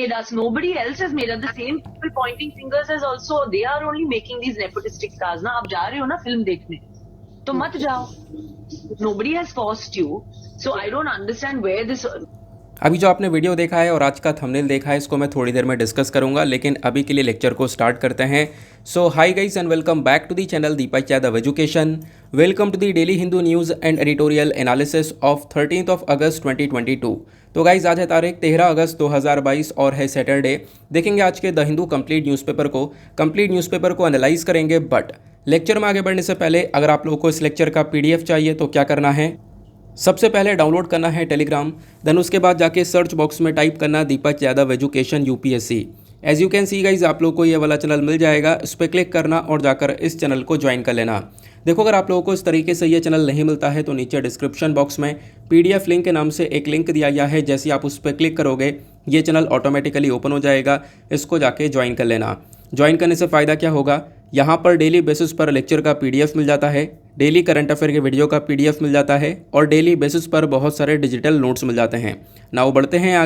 made us. Nobody else has made us. The same people pointing fingers as also they are only making these nepotistic stars. ना आप जा रहे हो ना film देखने, तो मत जाओ. Nobody has forced you. So I don't understand where this. अभी जो आपने वीडियो देखा है और आज का थंबनेल देखा है इसको मैं थोड़ी देर में डिस्कस करूंगा, लेकिन अभी के लिए लेक्चर को स्टार्ट करते हैं. So hi guys and welcome back to the channel Deepak Yadav education. Welcome to the daily Hindu news and editorial analysis of 13 अगस्त 2022. तो गाइस आज है तारीख 13 अगस्त 2022 और है सैटरडे. देखेंगे आज के द हिंदू कंप्लीट न्यूज़पेपर को एनालाइज करेंगे. बट लेक्चर में आगे बढ़ने से पहले अगर आप लोगों को इस लेक्चर का PDF चाहिए तो क्या करना है, सबसे पहले डाउनलोड करना है टेलीग्राम. देन उसके बाद जाके सर्च बॉक्स में टाइप करना Deepak Yadav education UPSC. As you can see guys आप लोग को ये वाला चैनल मिल जाएगा. इस पर क्लिक करना और जाकर इस चैनल को ज्वाइन कर लेना. देखो अगर आप लोगों को इस तरीके से ये चैनल नहीं मिलता है तो नीचे डिस्क्रिप्शन बॉक्स में PDF लिंक के नाम से एक लिंक दिया गया है. जैसे आप उस पर क्लिक करोगे ये चैनल ऑटोमेटिकली ओपन हो जाएगा. इसको जाके ज्वाइन कर लेना. ज्वाइन करने से फ़ायदा क्या होगा, यहाँ पर डेली बेसिस पर लेक्चर का PDF मिल जाता है, डेली करंट अफेयर के वीडियो का PDF मिल जाता है और डेली बेसिस पर बहुत सारे डिजिटल नोट्स मिल जाते हैं. नाउ बढ़ते हैं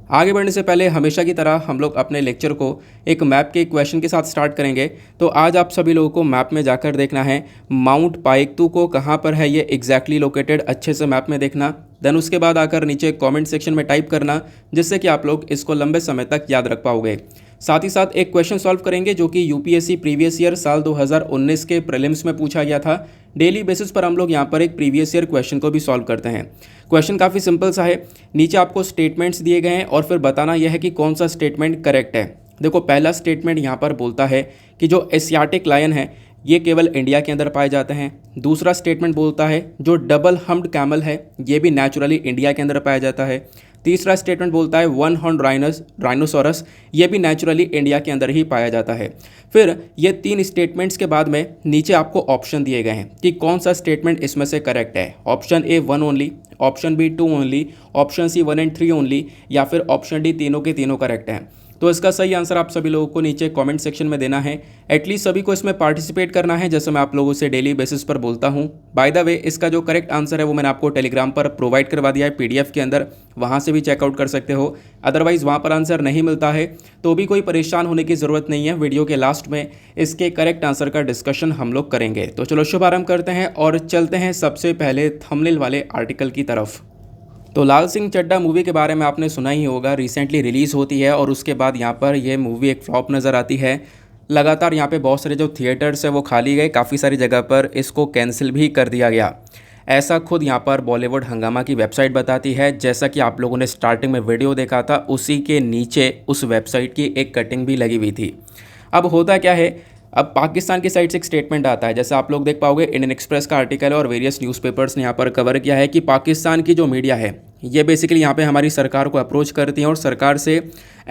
आगे बढ़ने से पहले हमेशा की तरह हम लोग अपने लेक्चर को एक मैप के क्वेश्चन के साथ स्टार्ट करेंगे. तो आज आप सभी लोगों को मैप में जाकर देखना है माउंट पाइकतू को कहाँ पर है ये एग्जैक्टली लोकेटेड, अच्छे से मैप में देखना. देन उसके बाद आकर नीचे कमेंट सेक्शन में टाइप करना जिससे कि आप लोग इसको लंबे समय तक याद रख पाओगे. साथ ही साथ एक क्वेश्चन सॉल्व करेंगे जो कि UPSC प्रीवियस ईयर साल 2019 के प्रीलिम्स में पूछा गया था. डेली बेसिस पर हम लोग यहाँ पर एक प्रीवियस ईयर क्वेश्चन को भी सॉल्व करते हैं. क्वेश्चन काफ़ी सिंपल सा है. नीचे आपको स्टेटमेंट्स दिए गए हैं और फिर बताना यह है कि कौन सा स्टेटमेंट करेक्ट है. देखो पहला स्टेटमेंट यहाँ पर बोलता है कि जो एशियाटिक लायन है ये केवल इंडिया के अंदर पाए जाते हैं. दूसरा स्टेटमेंट बोलता है जो डबल हम्प्ड कैमल है ये भी नेचुरली इंडिया के अंदर पाया जाता है. तीसरा स्टेटमेंट बोलता है वन हॉर्न राइनोसोरस ये भी नेचुरली इंडिया के अंदर ही पाया जाता है. फिर ये 3 स्टेटमेंट्स के बाद में नीचे आपको ऑप्शन दिए गए हैं कि कौन सा स्टेटमेंट इसमें से करेक्ट है. Option A 1 only, option B 2 only, option C 1 and 3 only या फिर ऑप्शन D तीनों के तीनों करेक्ट हैं. तो इसका सही आंसर आप सभी लोगों को नीचे कमेंट सेक्शन में देना है. एटलीस्ट सभी को इसमें पार्टिसिपेट करना है जैसे मैं आप लोगों से डेली बेसिस पर बोलता हूं. बाय द वे इसका जो करेक्ट आंसर है वो मैंने आपको टेलीग्राम पर प्रोवाइड करवा दिया है PDF के अंदर, वहां से भी चेकआउट कर सकते हो. अदरवाइज़ वहां पर आंसर नहीं मिलता है तो भी कोई परेशान होने की ज़रूरत नहीं है. वीडियो के लास्ट में इसके करेक्ट आंसर का डिस्कशन हम लोग करेंगे. तो चलो शुभारंभ करते हैं और चलते हैं सबसे पहले थंबनेल वाले आर्टिकल की तरफ. तो लाल सिंह चड्ढा मूवी के बारे में आपने सुना ही होगा. रिसेंटली रिलीज़ होती है और उसके बाद यहाँ पर यह मूवी एक फ्लॉप नज़र आती है. लगातार यहाँ पे बहुत सारे जो थिएटर्स है वो खाली गए, काफ़ी सारी जगह पर इसको कैंसिल भी कर दिया गया. ऐसा खुद यहाँ पर बॉलीवुड हंगामा की वेबसाइट बताती है. जैसा कि आप लोगों ने स्टार्टिंग में वीडियो देखा था उसी के नीचे उस वेबसाइट की एक कटिंग भी लगी हुई थी. अब होता क्या है, अब पाकिस्तान की साइड से एक स्टेटमेंट आता है. जैसे आप लोग देख पाओगे इंडियन एक्सप्रेस का आर्टिकल है और वेरियस न्यूज़पेपर्स ने यहाँ पर कवर किया है कि पाकिस्तान की जो मीडिया है ये बेसिकली यहाँ पे हमारी सरकार को अप्रोच करती हैं और सरकार से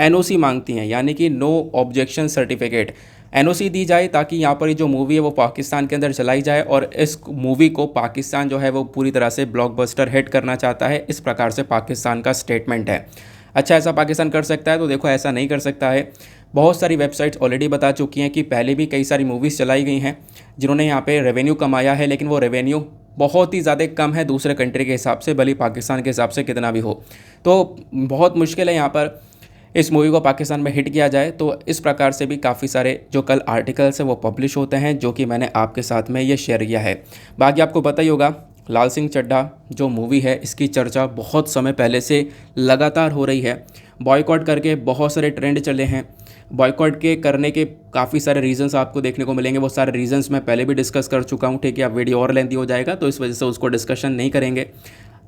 NOC मांगती हैं, यानी कि नो ऑब्जेक्शन सर्टिफिकेट. NOC दी जाए ताकि यहाँ पर जो मूवी है वो पाकिस्तान के अंदर चलाई जाए और इस मूवी को पाकिस्तान जो है वो पूरी तरह से ब्लॉकबस्टर हिट करना चाहता है. इस प्रकार से पाकिस्तान का स्टेटमेंट है. अच्छा ऐसा पाकिस्तान कर सकता है? तो देखो ऐसा नहीं कर सकता है. बहुत सारी वेबसाइट्स ऑलरेडी बता चुकी हैं कि पहले भी कई सारी मूवीज़ चलाई गई हैं जिन्होंने यहाँ पे रेवेन्यू कमाया है, लेकिन वो रेवेन्यू बहुत ही ज़्यादा कम है दूसरे कंट्री के हिसाब से, भले पाकिस्तान के हिसाब से कितना भी हो. तो बहुत मुश्किल है यहाँ पर इस मूवी को पाकिस्तान में हिट किया जाए. तो इस प्रकार से भी काफ़ी सारे जो कल आर्टिकल्स हैं वो पब्लिश होते हैं जो कि मैंने आपके साथ में ये शेयर किया है. बाकी आपको पता ही होगा लाल सिंह चड्ढा जो मूवी है इसकी चर्चा बहुत समय पहले से लगातार हो रही है. बॉयकॉट करके बहुत सारे ट्रेंड चले हैं. बॉयकॉट के करने के काफ़ी सारे रीजंस आपको देखने को मिलेंगे. वो सारे रीजंस मैं पहले भी डिस्कस कर चुका हूँ, ठीक है. अब वीडियो और लेंथी हो जाएगा तो इस वजह से उसको डिस्कशन नहीं करेंगे.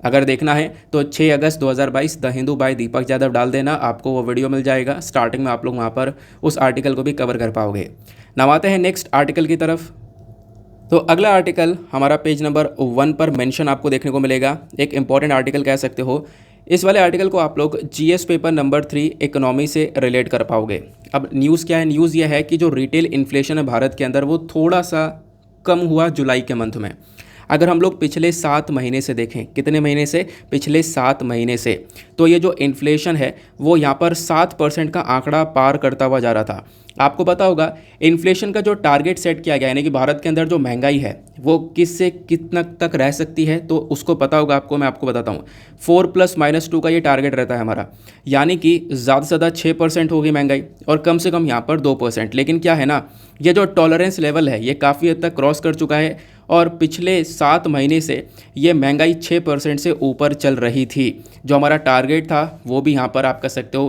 अगर देखना है तो 6 अगस्त 2022 द हिंदू बाय दीपक यादव डाल देना, आपको वो वीडियो मिल जाएगा. स्टार्टिंग में आप लोग वहाँ पर उस आर्टिकल को भी कवर कर पाओगे. नाम आते हैं नेक्स्ट आर्टिकल की तरफ. तो अगला आर्टिकल हमारा पेज नंबर 1 पर मेंशन आपको देखने को मिलेगा. एक इंपॉर्टेंट आर्टिकल कह सकते हो. इस वाले आर्टिकल को आप लोग GS पेपर नंबर 3 इकोनॉमी से रिलेट कर पाओगे. अब न्यूज़ क्या है, न्यूज़ ये है कि जो रिटेल इन्फ्लेशन है भारत के अंदर वो थोड़ा सा कम हुआ जुलाई के मंथ में. अगर हम लोग पिछले 7 महीने से देखें, कितने महीने से, पिछले 7 महीने से, तो ये जो इन्फ्लेशन है वो यहाँ पर 7% का आंकड़ा पार करता हुआ जा रहा था। आपको पता होगा इन्फ्लेशन का जो टारगेट सेट किया गया, यानी कि भारत के अंदर जो महंगाई है वो किस से कितना तक रह सकती है, तो उसको पता होगा आपको, मैं आपको बताता हूँ। 4+-2 का ये टारगेट रहता है हमारा, यानी कि ज़्यादा से ज़्यादा 6% होगी महंगाई और कम से कम यहाँ पर 2%। लेकिन क्या है ना, ये जो टॉलरेंस लेवल है ये काफ़ी हद तक क्रॉस कर चुका है और पिछले 7 महीने से ये महंगाई 6% से ऊपर चल रही थी। जो हमारा टारगेट था वो भी यहाँ पर आप कह सकते हो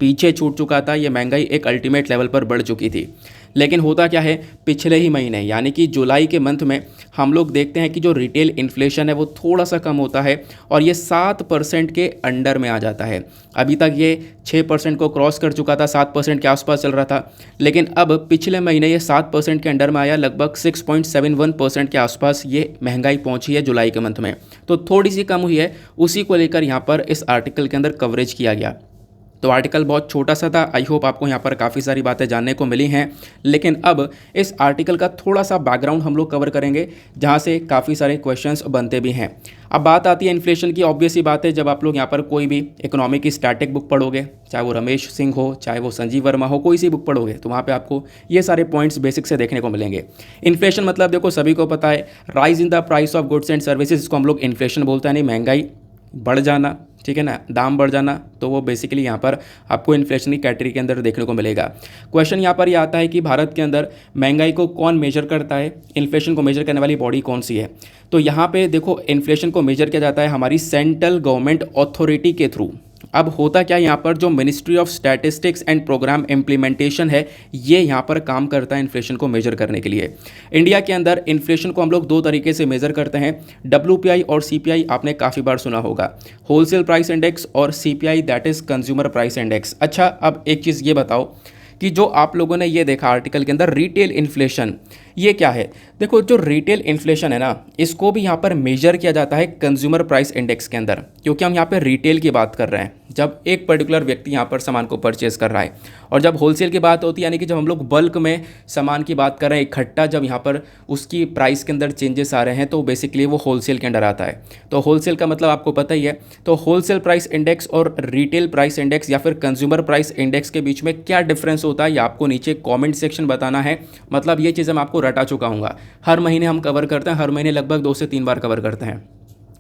पीछे छूट चुका था। ये महंगाई एक अल्टीमेट लेवल पर बढ़ चुकी थी। लेकिन होता क्या है, पिछले ही महीने यानी कि जुलाई के मंथ में हम लोग देखते हैं कि जो रिटेल इन्फ्लेशन है वो थोड़ा सा कम होता है और ये 7% के अंडर में आ जाता है। अभी तक ये 6% को क्रॉस कर चुका था, 7% के आसपास चल रहा था, लेकिन अब पिछले महीने ये 7% के अंडर में आया, लगभग 6.71% के आसपास ये महंगाई पहुंची है जुलाई के मंथ में। तो थोड़ी सी कम हुई है, उसी को लेकर यहाँ पर इस आर्टिकल के अंदर कवरेज किया गया। तो आर्टिकल बहुत छोटा सा था, आई होप आपको यहाँ पर काफ़ी सारी बातें जानने को मिली हैं। लेकिन अब इस आर्टिकल का थोड़ा सा बैकग्राउंड हम लोग कवर करेंगे, जहाँ से काफ़ी सारे क्वेश्चंस बनते भी हैं। अब बात आती है इन्फ्लेशन की। ऑब्वियस ही बात है, जब आप लोग यहाँ पर कोई भी इकोनॉमी की स्टैटिक बुक पढ़ोगे, चाहे वो रमेश सिंह हो, चाहे वो संजीव वर्मा हो, कोई सी बुक पढ़ोगे तो वहाँ पे आपको ये सारे पॉइंट्स बेसिक से देखने को मिलेंगे। इन्फ्लेशन मतलब देखो सभी को पता है, rise in the price of goods and services, इसको हम लोग इन्फ्लेशन बोलते हैं, नहीं महंगाई बढ़ जाना, ठीक है ना, दाम बढ़ जाना, तो वो बेसिकली यहाँ पर आपको इन्फ्लेशन की कैटेगरी के अंदर देखने को मिलेगा। क्वेश्चन यहाँ पर ये आता है कि भारत के अंदर महंगाई को कौन मेजर करता है, इन्फ्लेशन को मेजर करने वाली बॉडी कौन सी है। तो यहाँ पे देखो इन्फ्लेशन को मेजर किया जाता है हमारी सेंट्रल गवर्नमेंट अथॉरिटी के थ्रू। अब होता क्या, यहाँ पर जो ministry of statistics and programme implementation है, ये यहाँ पर काम करता है इन्फ्लेशन को मेजर करने के लिए। इंडिया के अंदर इन्फ्लेशन को हम लोग 2 तरीके से मेजर करते हैं, WPI और CPI, आपने काफ़ी बार सुना होगा, होलसेल प्राइस इंडेक्स और CPI that is consumer price index. अच्छा, अब एक चीज़ ये बताओ कि जो आप लोगों ने ये देखा आर्टिकल के अंदर रिटेल इन्फ्लेशन, ये क्या है। देखो जो रिटेल इन्फ्लेशन है ना, इसको भी यहाँ पर मेजर किया जाता है कंज्यूमर प्राइस इंडेक्स के अंदर, क्योंकि हम यहाँ पर रिटेल की बात कर रहे हैं, जब एक पर्टिकुलर व्यक्ति यहाँ पर सामान को परचेज कर रहा है। और जब होलसेल की बात होती है, यानी कि जब हम लोग बल्क में सामान की बात कर रहे हैं, इकट्ठा जब यहाँ पर उसकी प्राइस के अंदर चेंजेस आ रहे हैं, तो बेसिकली वो होलसेल के अंडर आता है। तो होलसेल का मतलब आपको पता ही है। तो होलसेल प्राइस इंडेक्स और रिटेल प्राइस इंडेक्स या फिर कंज्यूमर प्राइस इंडेक्स के बीच में क्या डिफरेंस होता है, ये आपको नीचे कॉमेंट सेक्शन बताना है। मतलब ये चीज़ मैं आपको रटा चुका हूँ, हर महीने हम कवर करते हैं, हर महीने लगभग 2 से 3 बार कवर करते हैं।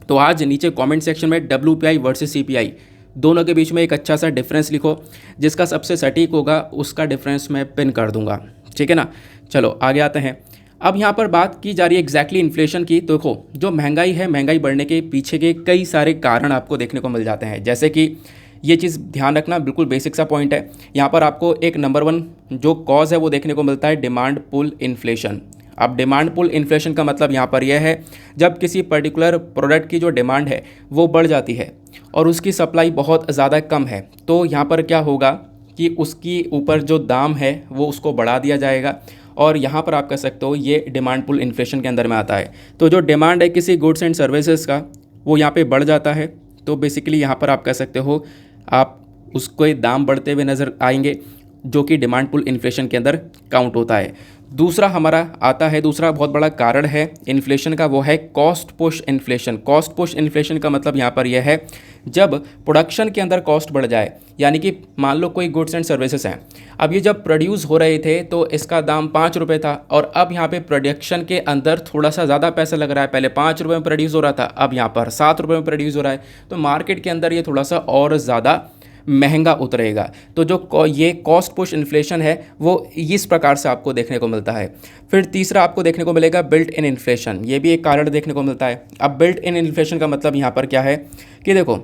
तो आज नीचे कमेंट सेक्शन में WPI वर्सेस CPI दोनों के बीच में एक अच्छा सा डिफरेंस लिखो, जिसका सबसे सटीक होगा उसका डिफरेंस मैं पिन कर दूंगा, ठीक है ना। चलो आगे आते हैं। अब यहाँ पर बात की जा रही है एग्जैक्टली इन्फ्लेशन की। तो देखो जो महंगाई है, महंगाई बढ़ने के पीछे के कई सारे कारण आपको देखने को मिल जाते हैं। जैसे कि ये चीज़ ध्यान रखना, बिल्कुल बेसिक सा पॉइंट है। यहाँ पर आपको एक नंबर 1 जो कॉज है वो देखने को मिलता है, डिमांड पुल इन्फ्लेशन। अब डिमांड पुल इन्फ्लेशन का मतलब यहाँ पर यह है, जब किसी पर्टिकुलर प्रोडक्ट की जो डिमांड है वो बढ़ जाती है और उसकी सप्लाई बहुत ज़्यादा कम है, तो यहाँ पर क्या होगा कि उसकी ऊपर जो दाम है वो उसको बढ़ा दिया जाएगा, और यहाँ पर आप कह सकते हो ये डिमांड पुल इन्फ्लेशन के अंदर में आता है। तो जो डिमांड है किसी गुड्स एंड सर्विसेज का वो यहाँ पे बढ़ जाता है, तो बेसिकली यहाँ पर आप कह सकते हो आप उसके दाम बढ़ते हुए नज़र आएंगे, जो कि डिमांड पुल इन्फ्लेशन के अंदर काउंट होता है। दूसरा हमारा आता है, दूसरा बहुत बड़ा कारण है इन्फ्लेशन का, वो है cost push inflation. Cost push inflation का मतलब यहाँ पर यह है, जब प्रोडक्शन के अंदर कॉस्ट बढ़ जाए, यानी कि मान लो कोई गुड्स एंड सर्विसेज हैं, अब ये जब प्रोड्यूस हो रहे थे तो इसका दाम 5 रुपये था, और अब यहाँ पे प्रोडक्शन के अंदर थोड़ा सा ज़्यादा पैसा लग रहा है। पहले 5 रुपये में प्रोड्यूस हो रहा था, अब यहाँ पर 7 रुपये में प्रोड्यूस हो रहा है, तो मार्केट के अंदर ये थोड़ा सा और ज़्यादा महंगा उतरेगा। तो जो ये कॉस्ट पुश इन्फ्लेशन है वो इस प्रकार से आपको देखने को मिलता है। फिर तीसरा आपको देखने को मिलेगा बिल्ट इन इन्फ्लेशन, ये भी एक कारण देखने को मिलता है। अब बिल्ट इन इन्फ्लेशन का मतलब यहाँ पर क्या है कि देखो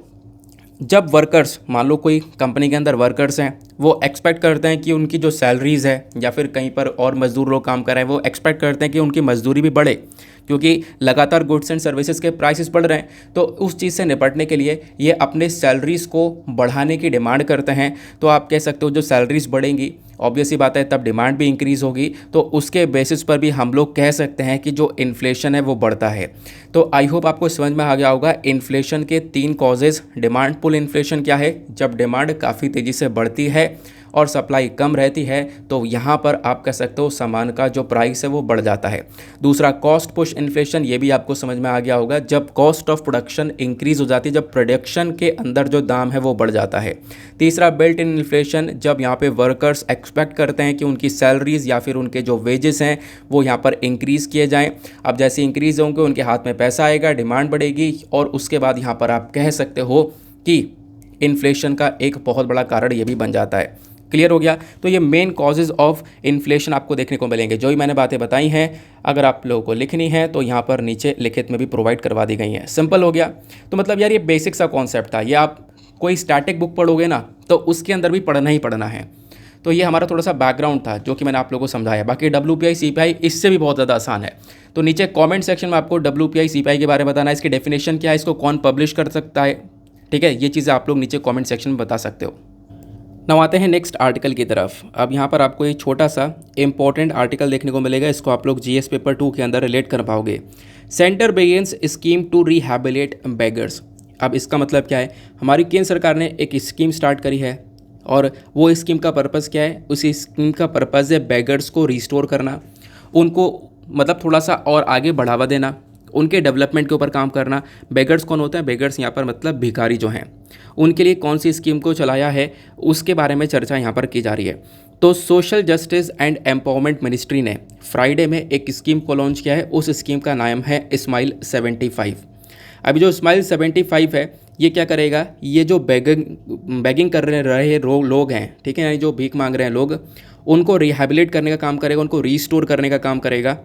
जब वर्कर्स, मान लो कोई कंपनी के अंदर वर्कर्स हैं, वो एक्सपेक्ट करते हैं कि उनकी जो सैलरीज़ है या फिर कहीं पर और मजदूर लोग काम कर रहे हैं, वो एक्सपेक्ट करते हैं कि उनकी मजदूरी भी बढ़े, क्योंकि लगातार गुड्स एंड सर्विसेज के प्राइसेस बढ़ रहे हैं। तो उस चीज़ से निपटने के लिए ये अपने सैलरीज़ को बढ़ाने की डिमांड करते हैं। तो आप कह सकते हो जो सैलरीज़ बढ़ेंगी, ऑब्वियस ही बात है तब डिमांड भी इंक्रीज़ होगी, तो उसके बेसिस पर भी हम लोग कह सकते हैं कि जो इन्फ्लेशन है वो बढ़ता है। तो आई होप आपको समझ में आ गया होगा इन्फ्लेशन के 3 कॉजेज़। डिमांड पुल इन्फ्लेशन क्या है, जब डिमांड काफ़ी तेज़ी से बढ़ती है और सप्लाई कम रहती है तो यहाँ पर आप कह सकते हो सामान का जो प्राइस है वो बढ़ जाता है। दूसरा कॉस्ट पुश इन्फ्लेशन, ये भी आपको समझ में आ गया होगा, जब कॉस्ट ऑफ प्रोडक्शन इंक्रीज हो जाती है, जब प्रोडक्शन के अंदर जो दाम है वो बढ़ जाता है। तीसरा बिल्ट इन इन्फ्लेशन, जब यहाँ पे वर्कर्स एक्सपेक्ट करते हैं कि उनकी सैलरीज या फिर उनके जो वेजेस हैं वो यहाँ पर इंक्रीज़ किए जाएं। अब जैसे इंक्रीज़ होंगे उनके हाथ में पैसा आएगा, डिमांड बढ़ेगी और उसके बाद यहाँ पर आप कह सकते हो कि इन्फ्लेशन का एक बहुत बड़ा कारण ये भी बन जाता है। क्लियर हो गया? तो ये मेन कॉजेज़ ऑफ इन्फ्लेशन आपको देखने को मिलेंगे। जो भी मैंने बातें बताई हैं अगर आप लोगों को लिखनी है तो यहाँ पर नीचे लिखित में भी प्रोवाइड करवा दी गई हैं। सिंपल हो गया। तो मतलब यार ये बेसिक सा कॉन्सेप्ट था, ये आप कोई स्टैटिक बुक पढ़ोगे ना तो उसके अंदर भी पढ़ना ही पढ़ना है। तो ये हमारा थोड़ा सा बैकग्राउंड था जो कि मैंने आप लोगों को समझाया। बाकी WPI CPI इससे भी बहुत ज़्यादा आसान है। तो नीचे कमेंट सेक्शन में आपको WPI CPI के बारे में बताना है, इसकी डेफिनेशन क्या है, इसको कौन पब्लिश कर सकता है, ठीक है, ये चीज़ें आप लोग नीचे कमेंट सेक्शन में बता सकते हो। नाउ आते हैं नेक्स्ट आर्टिकल की तरफ। अब यहाँ पर आपको एक छोटा सा इंपॉर्टेंट आर्टिकल देखने को मिलेगा, इसको आप लोग GS पेपर 2 के अंदर रिलेट कर पाओगे। Centre begins scheme to rehabilitate beggars. अब इसका मतलब क्या है, हमारी केंद्र सरकार ने एक स्कीम स्टार्ट करी है और वो स्कीम का पर्पज़ क्या है, उसी स्कीम का पर्पज़ है बेगर्स को रिस्टोर करना, उनको मतलब थोड़ा सा और आगे बढ़ावा देना, उनके डेवलपमेंट के ऊपर काम करना। बेगर्स कौन होते हैं? बेगर्स यहाँ पर मतलब भिखारी जो हैं, उनके लिए कौन सी स्कीम को चलाया है उसके बारे में चर्चा यहाँ पर की जा रही है। तो social justice and empowerment ministry ने फ्राइडे में एक स्कीम को लॉन्च किया है। उस स्कीम का नाम है स्माइल 75। अभी जो स्माइल 75 है ये क्या करेगा, ये जो बैगिंग कर रहे लोग हैं, ठीक है, यानी जो भीख मांग रहे हैं लोग, उनको रिहैबिलिट करने का काम करेगा, उनको रीस्टोर करने का काम करेगा।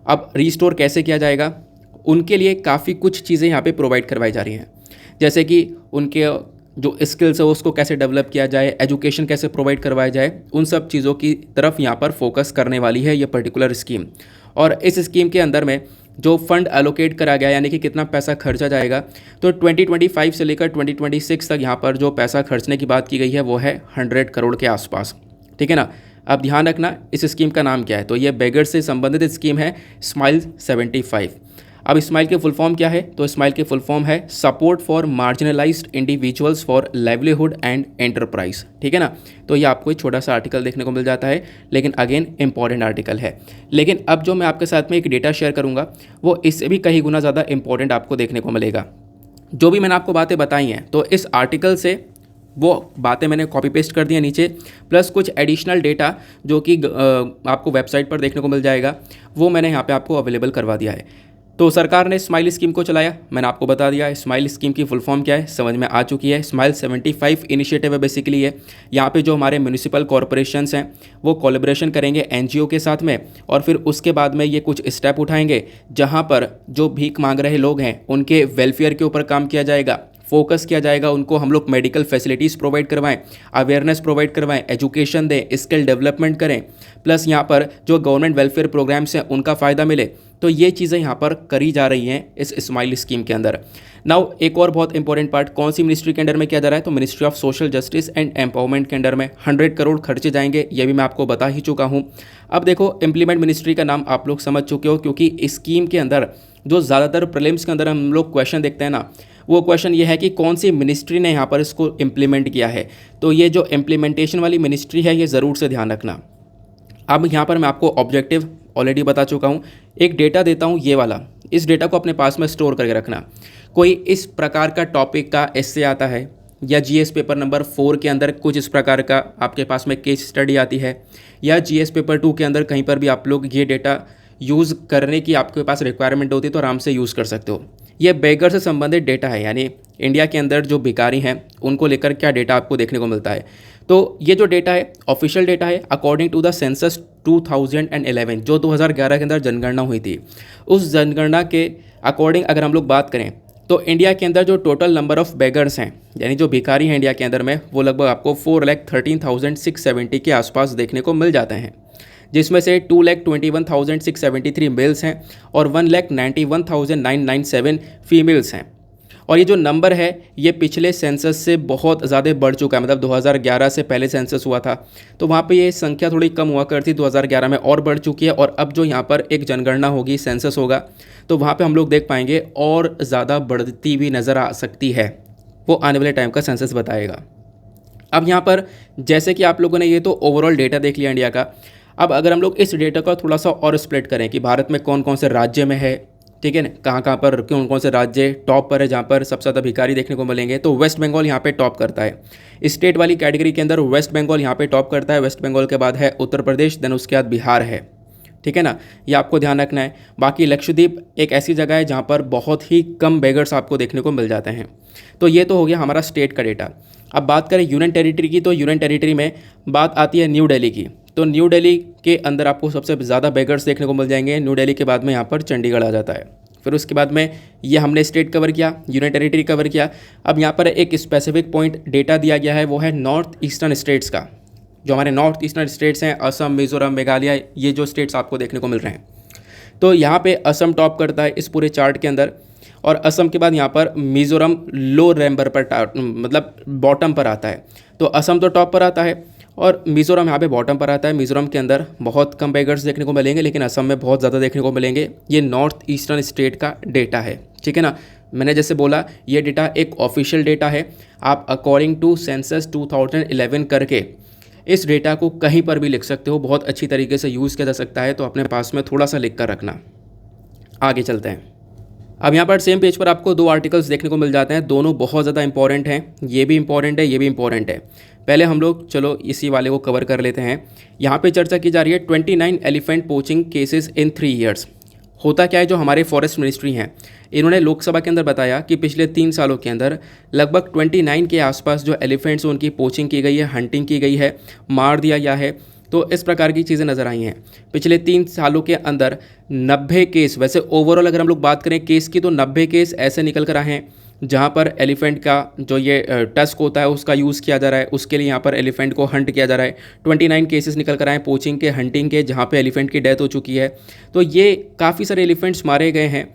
अब रीस्टोर कैसे किया जाएगा, उनके लिए काफ़ी कुछ चीज़ें यहाँ पे प्रोवाइड करवाई जा रही हैं, जैसे कि उनके जो स्किल्स है उसको कैसे डेवलप किया जाए, एजुकेशन कैसे प्रोवाइड करवाया जाए, उन सब चीज़ों की तरफ यहाँ पर फोकस करने वाली है ये पर्टिकुलर स्कीम। और इस स्कीम के अंदर में जो फंड एलोकेट करा गया, यानी कि कितना पैसा खर्चा जाएगा, तो 2025 से लेकर 2026 तक यहाँ पर जो पैसा खर्चने की बात की गई है वो है 100 करोड़ के आसपास, ठीक है ना। अब ध्यान रखना इस स्कीम का नाम क्या है, तो ये बेगर से संबंधित स्कीम है स्माइल 75। अब स्माइल के फुल फॉर्म क्या है, तो स्माइल के फुल फॉर्म है support for marginalised individuals for livelihood and enterprise, ठीक है ना। तो ये आपको एक छोटा सा आर्टिकल देखने को मिल जाता है, लेकिन अगेन इंपॉर्टेंट आर्टिकल है। लेकिन अब जो मैं आपके साथ में एक डेटा शेयर करूंगा वो इससे भी कहीं गुना ज़्यादा इंपॉर्टेंट आपको देखने को मिलेगा। जो भी मैंने आपको बातें बताई हैं तो इस आर्टिकल से वो बातें मैंने कॉपी पेस्ट कर दी हैं नीचे, प्लस कुछ एडिशनल डेटा जो कि आपको वेबसाइट पर देखने को मिल जाएगा, वो मैंने यहाँ पे आपको अवेलेबल करवा दिया है। तो सरकार ने स्माइल स्कीम को चलाया, मैंने आपको बता दिया स्माइल स्कीम की फुल फॉर्म क्या है, समझ में आ चुकी है। स्माइल 75 इनिशिएटिव है बेसिकली है, यहाँ पे जो हमारे म्यूनिसिपल कॉरपोरेशंस हैं वो कोलैबोरेशन करेंगे NGO के साथ में, और फिर उसके बाद में ये कुछ स्टेप उठाएंगे जहाँ पर जो भीख मांग रहे लोग हैं उनके वेलफेयर के ऊपर काम किया जाएगा, फोकस किया जाएगा, उनको हम लोग मेडिकल फैसिलिटीज़ प्रोवाइड करवाएं, अवेयरनेस प्रोवाइड करवाएं, एजुकेशन दें, स्किल डेवलपमेंट करें, प्लस यहाँ पर जो गवर्नमेंट वेलफेयर प्रोग्राम्स हैं उनका फ़ायदा मिले। तो ये चीज़ें यहाँ पर करी जा रही हैं इस स्माइल स्कीम के अंदर। नाउ एक और बहुत इंपॉर्टेंट पार्ट, कौन सी मिनिस्ट्री के अंडर में किया जा रहा है, तो ministry of social justice and empowerment के अंडर में 100 करोड़ खर्चे जाएंगे, ये भी मैं आपको बता ही चुका हूँ। अब देखो इम्प्लीमेंट मिनिस्ट्री का नाम आप लोग समझ चुके हो, क्योंकि इस स्कीम के अंदर जो ज़्यादातर प्रीलिम्स के अंदर हम लोग क्वेश्चन देखते हैं ना, वो क्वेश्चन ये है कि कौन सी मिनिस्ट्री ने यहाँ पर इसको इम्प्लीमेंट किया है। तो ये जो इम्प्लीमेंटेशन वाली मिनिस्ट्री है ये ज़रूर से ध्यान रखना। अब यहाँ पर मैं आपको ऑब्जेक्टिव ऑलरेडी बता चुका हूँ, एक डेटा देता हूँ ये वाला, इस डेटा को अपने पास में स्टोर करके रखना। कोई इस प्रकार का टॉपिक का एस्से आता है या GS पेपर नंबर 4 के अंदर कुछ इस प्रकार का आपके पास में केस स्टडी आती है, या GS पेपर 2 के अंदर कहीं पर भी आप लोग ये डेटा यूज़ करने की आपके पास रिक्वायरमेंट होती है तो आराम से यूज़ कर सकते हो। ये बेगर से संबंधित डेटा है, यानी इंडिया के अंदर जो भिखारी हैं उनको लेकर क्या डेटा आपको देखने को मिलता है। तो ये जो डेटा है ऑफिशियल डेटा है अकॉर्डिंग टू द सेंसस 2011, जो 2011 के अंदर जनगणना हुई थी। उस जनगणना के अकॉर्डिंग अगर हम लोग बात करें तो इंडिया के अंदर जो टोटल नंबर ऑफ बेगर्स हैं, यानी जो भिखारी हैं इंडिया के अंदर में, वो लगभग आपको 4,13,670 के आसपास देखने को मिल जाते हैं, जिसमें से 2,21,673 मेल्स हैं और 1,91,997 फीमेल्स हैं। और ये जो नंबर है ये पिछले सेंसस से बहुत ज़्यादा बढ़ चुका है, मतलब 2011 से पहले सेंसस हुआ था तो वहाँ पे ये संख्या थोड़ी कम हुआ करती, 2011 में और बढ़ चुकी है। और अब जो यहाँ पर एक जनगणना होगी, सेंसस होगा, तो वहाँ पे हम लोग देख पाएंगे और ज़्यादा बढ़ती भी नज़र आ सकती है, वो आने वाले टाइम का सेंसस बताएगा। अब यहाँ पर जैसे कि आप लोगों ने ये तो ओवरऑल डेटा देख लिया इंडिया का। अब अगर हम लोग इस डेटा का थोड़ा सा और स्प्लिट करें कि भारत में कौन कौन से राज्य में है, ठीक है ना, कहाँ कहाँ पर कौन कौन से राज्य टॉप पर है जहाँ पर सबसे ज़्यादा भिखारी देखने को मिलेंगे, तो वेस्ट बंगाल यहाँ पे टॉप करता है। स्टेट वाली कैटेगरी के अंदर वेस्ट बंगाल यहाँ पे टॉप करता है। वेस्ट बंगाल के बाद है उत्तर प्रदेश, देन उसके बाद बिहार है, ठीक है ना, ये आपको ध्यान रखना है। बाकी लक्षद्वीप एक ऐसी जगह है जहाँ पर बहुत ही कम बेगर्स आपको देखने को मिल जाते हैं। तो ये तो हो गया हमारा स्टेट का डेटा। अब बात करें यूनियन टेरिटरी की, तो यूनियन टेरिटरी में बात आती है न्यू दिल्ली की। तो न्यू दिल्ली के अंदर आपको सबसे ज़्यादा बेगर्स देखने को मिल जाएंगे। न्यू दिल्ली के बाद में यहाँ पर चंडीगढ़ आ जाता है। फिर उसके बाद में ये हमने स्टेट कवर किया, यूनियन टेरिटरी कवर किया। अब यहाँ पर एक स्पेसिफिक पॉइंट डेटा दिया गया है, वो है नॉर्थ ईस्टर्न स्टेट्स का। जो हमारे नॉर्थ ईस्टर्न स्टेट्स हैं, असम, मिजोरम, मेघालय, ये जो स्टेट्स आपको देखने को मिल रहे हैं, तो यहाँ पे असम टॉप करता है इस पूरे चार्ट के अंदर। और असम के बाद यहाँ पर मिजोरम लो नंबर पर मतलब बॉटम पर आता है। तो असम तो टॉप पर आता है और मिजोरम यहाँ पे बॉटम पर आता है। मिजोरम के अंदर बहुत कम बेगर्स देखने को मिलेंगे, लेकिन असम में बहुत ज़्यादा देखने को मिलेंगे। ये नॉर्थ ईस्टर्न स्टेट का डेटा है, ठीक है ना। मैंने जैसे बोला ये डेटा एक ऑफिशियल डेटा है। आप अकॉर्डिंग टू सेंसस 2011 करके इस डेटा को कहीं पर भी लिख सकते हो, बहुत अच्छी तरीके से यूज़ किया जा सकता है। तो अपने पास में थोड़ा सा लिख कर रखना। आगे चलते हैं। अब यहाँ पर सेम पेज पर आपको दो आर्टिकल्स देखने को मिल जाते हैं, दोनों बहुत ज़्यादा इंपॉर्टेंट हैं। ये भी इंपॉर्टेंट है, ये भी इंपॉर्टेंट है। पहले हम लोग चलो इसी वाले को कवर कर लेते हैं। यहाँ पे चर्चा की जा रही है 29 elephant poaching cases in 3 years. होता क्या है, जो हमारे फॉरेस्ट मिनिस्ट्री हैं इन्होंने लोकसभा के अंदर बताया कि पिछले 3 सालों के अंदर लगभग 29 के आसपास जो एलिफेंट्स उनकी पोचिंग की गई है, हंटिंग की गई है, मार दिया गया है। तो इस प्रकार की चीज़ें नज़र आई हैं पिछले 3 सालों के अंदर। 90 केस, वैसे ओवरऑल अगर हम लोग बात करें केस की, तो 90 केस ऐसे निकल कर आए हैं जहाँ पर एलिफेंट का जो ये टस्क होता है उसका यूज़ किया जा रहा है, उसके लिए यहाँ पर एलिफेंट को हंट किया जा रहा है। 29 केसेस निकल कर आए पोचिंग के, हंटिंग के, जहाँ पे एलिफेंट की डेथ हो चुकी है। तो ये काफ़ी सारे एलिफेंट्स मारे गए हैं,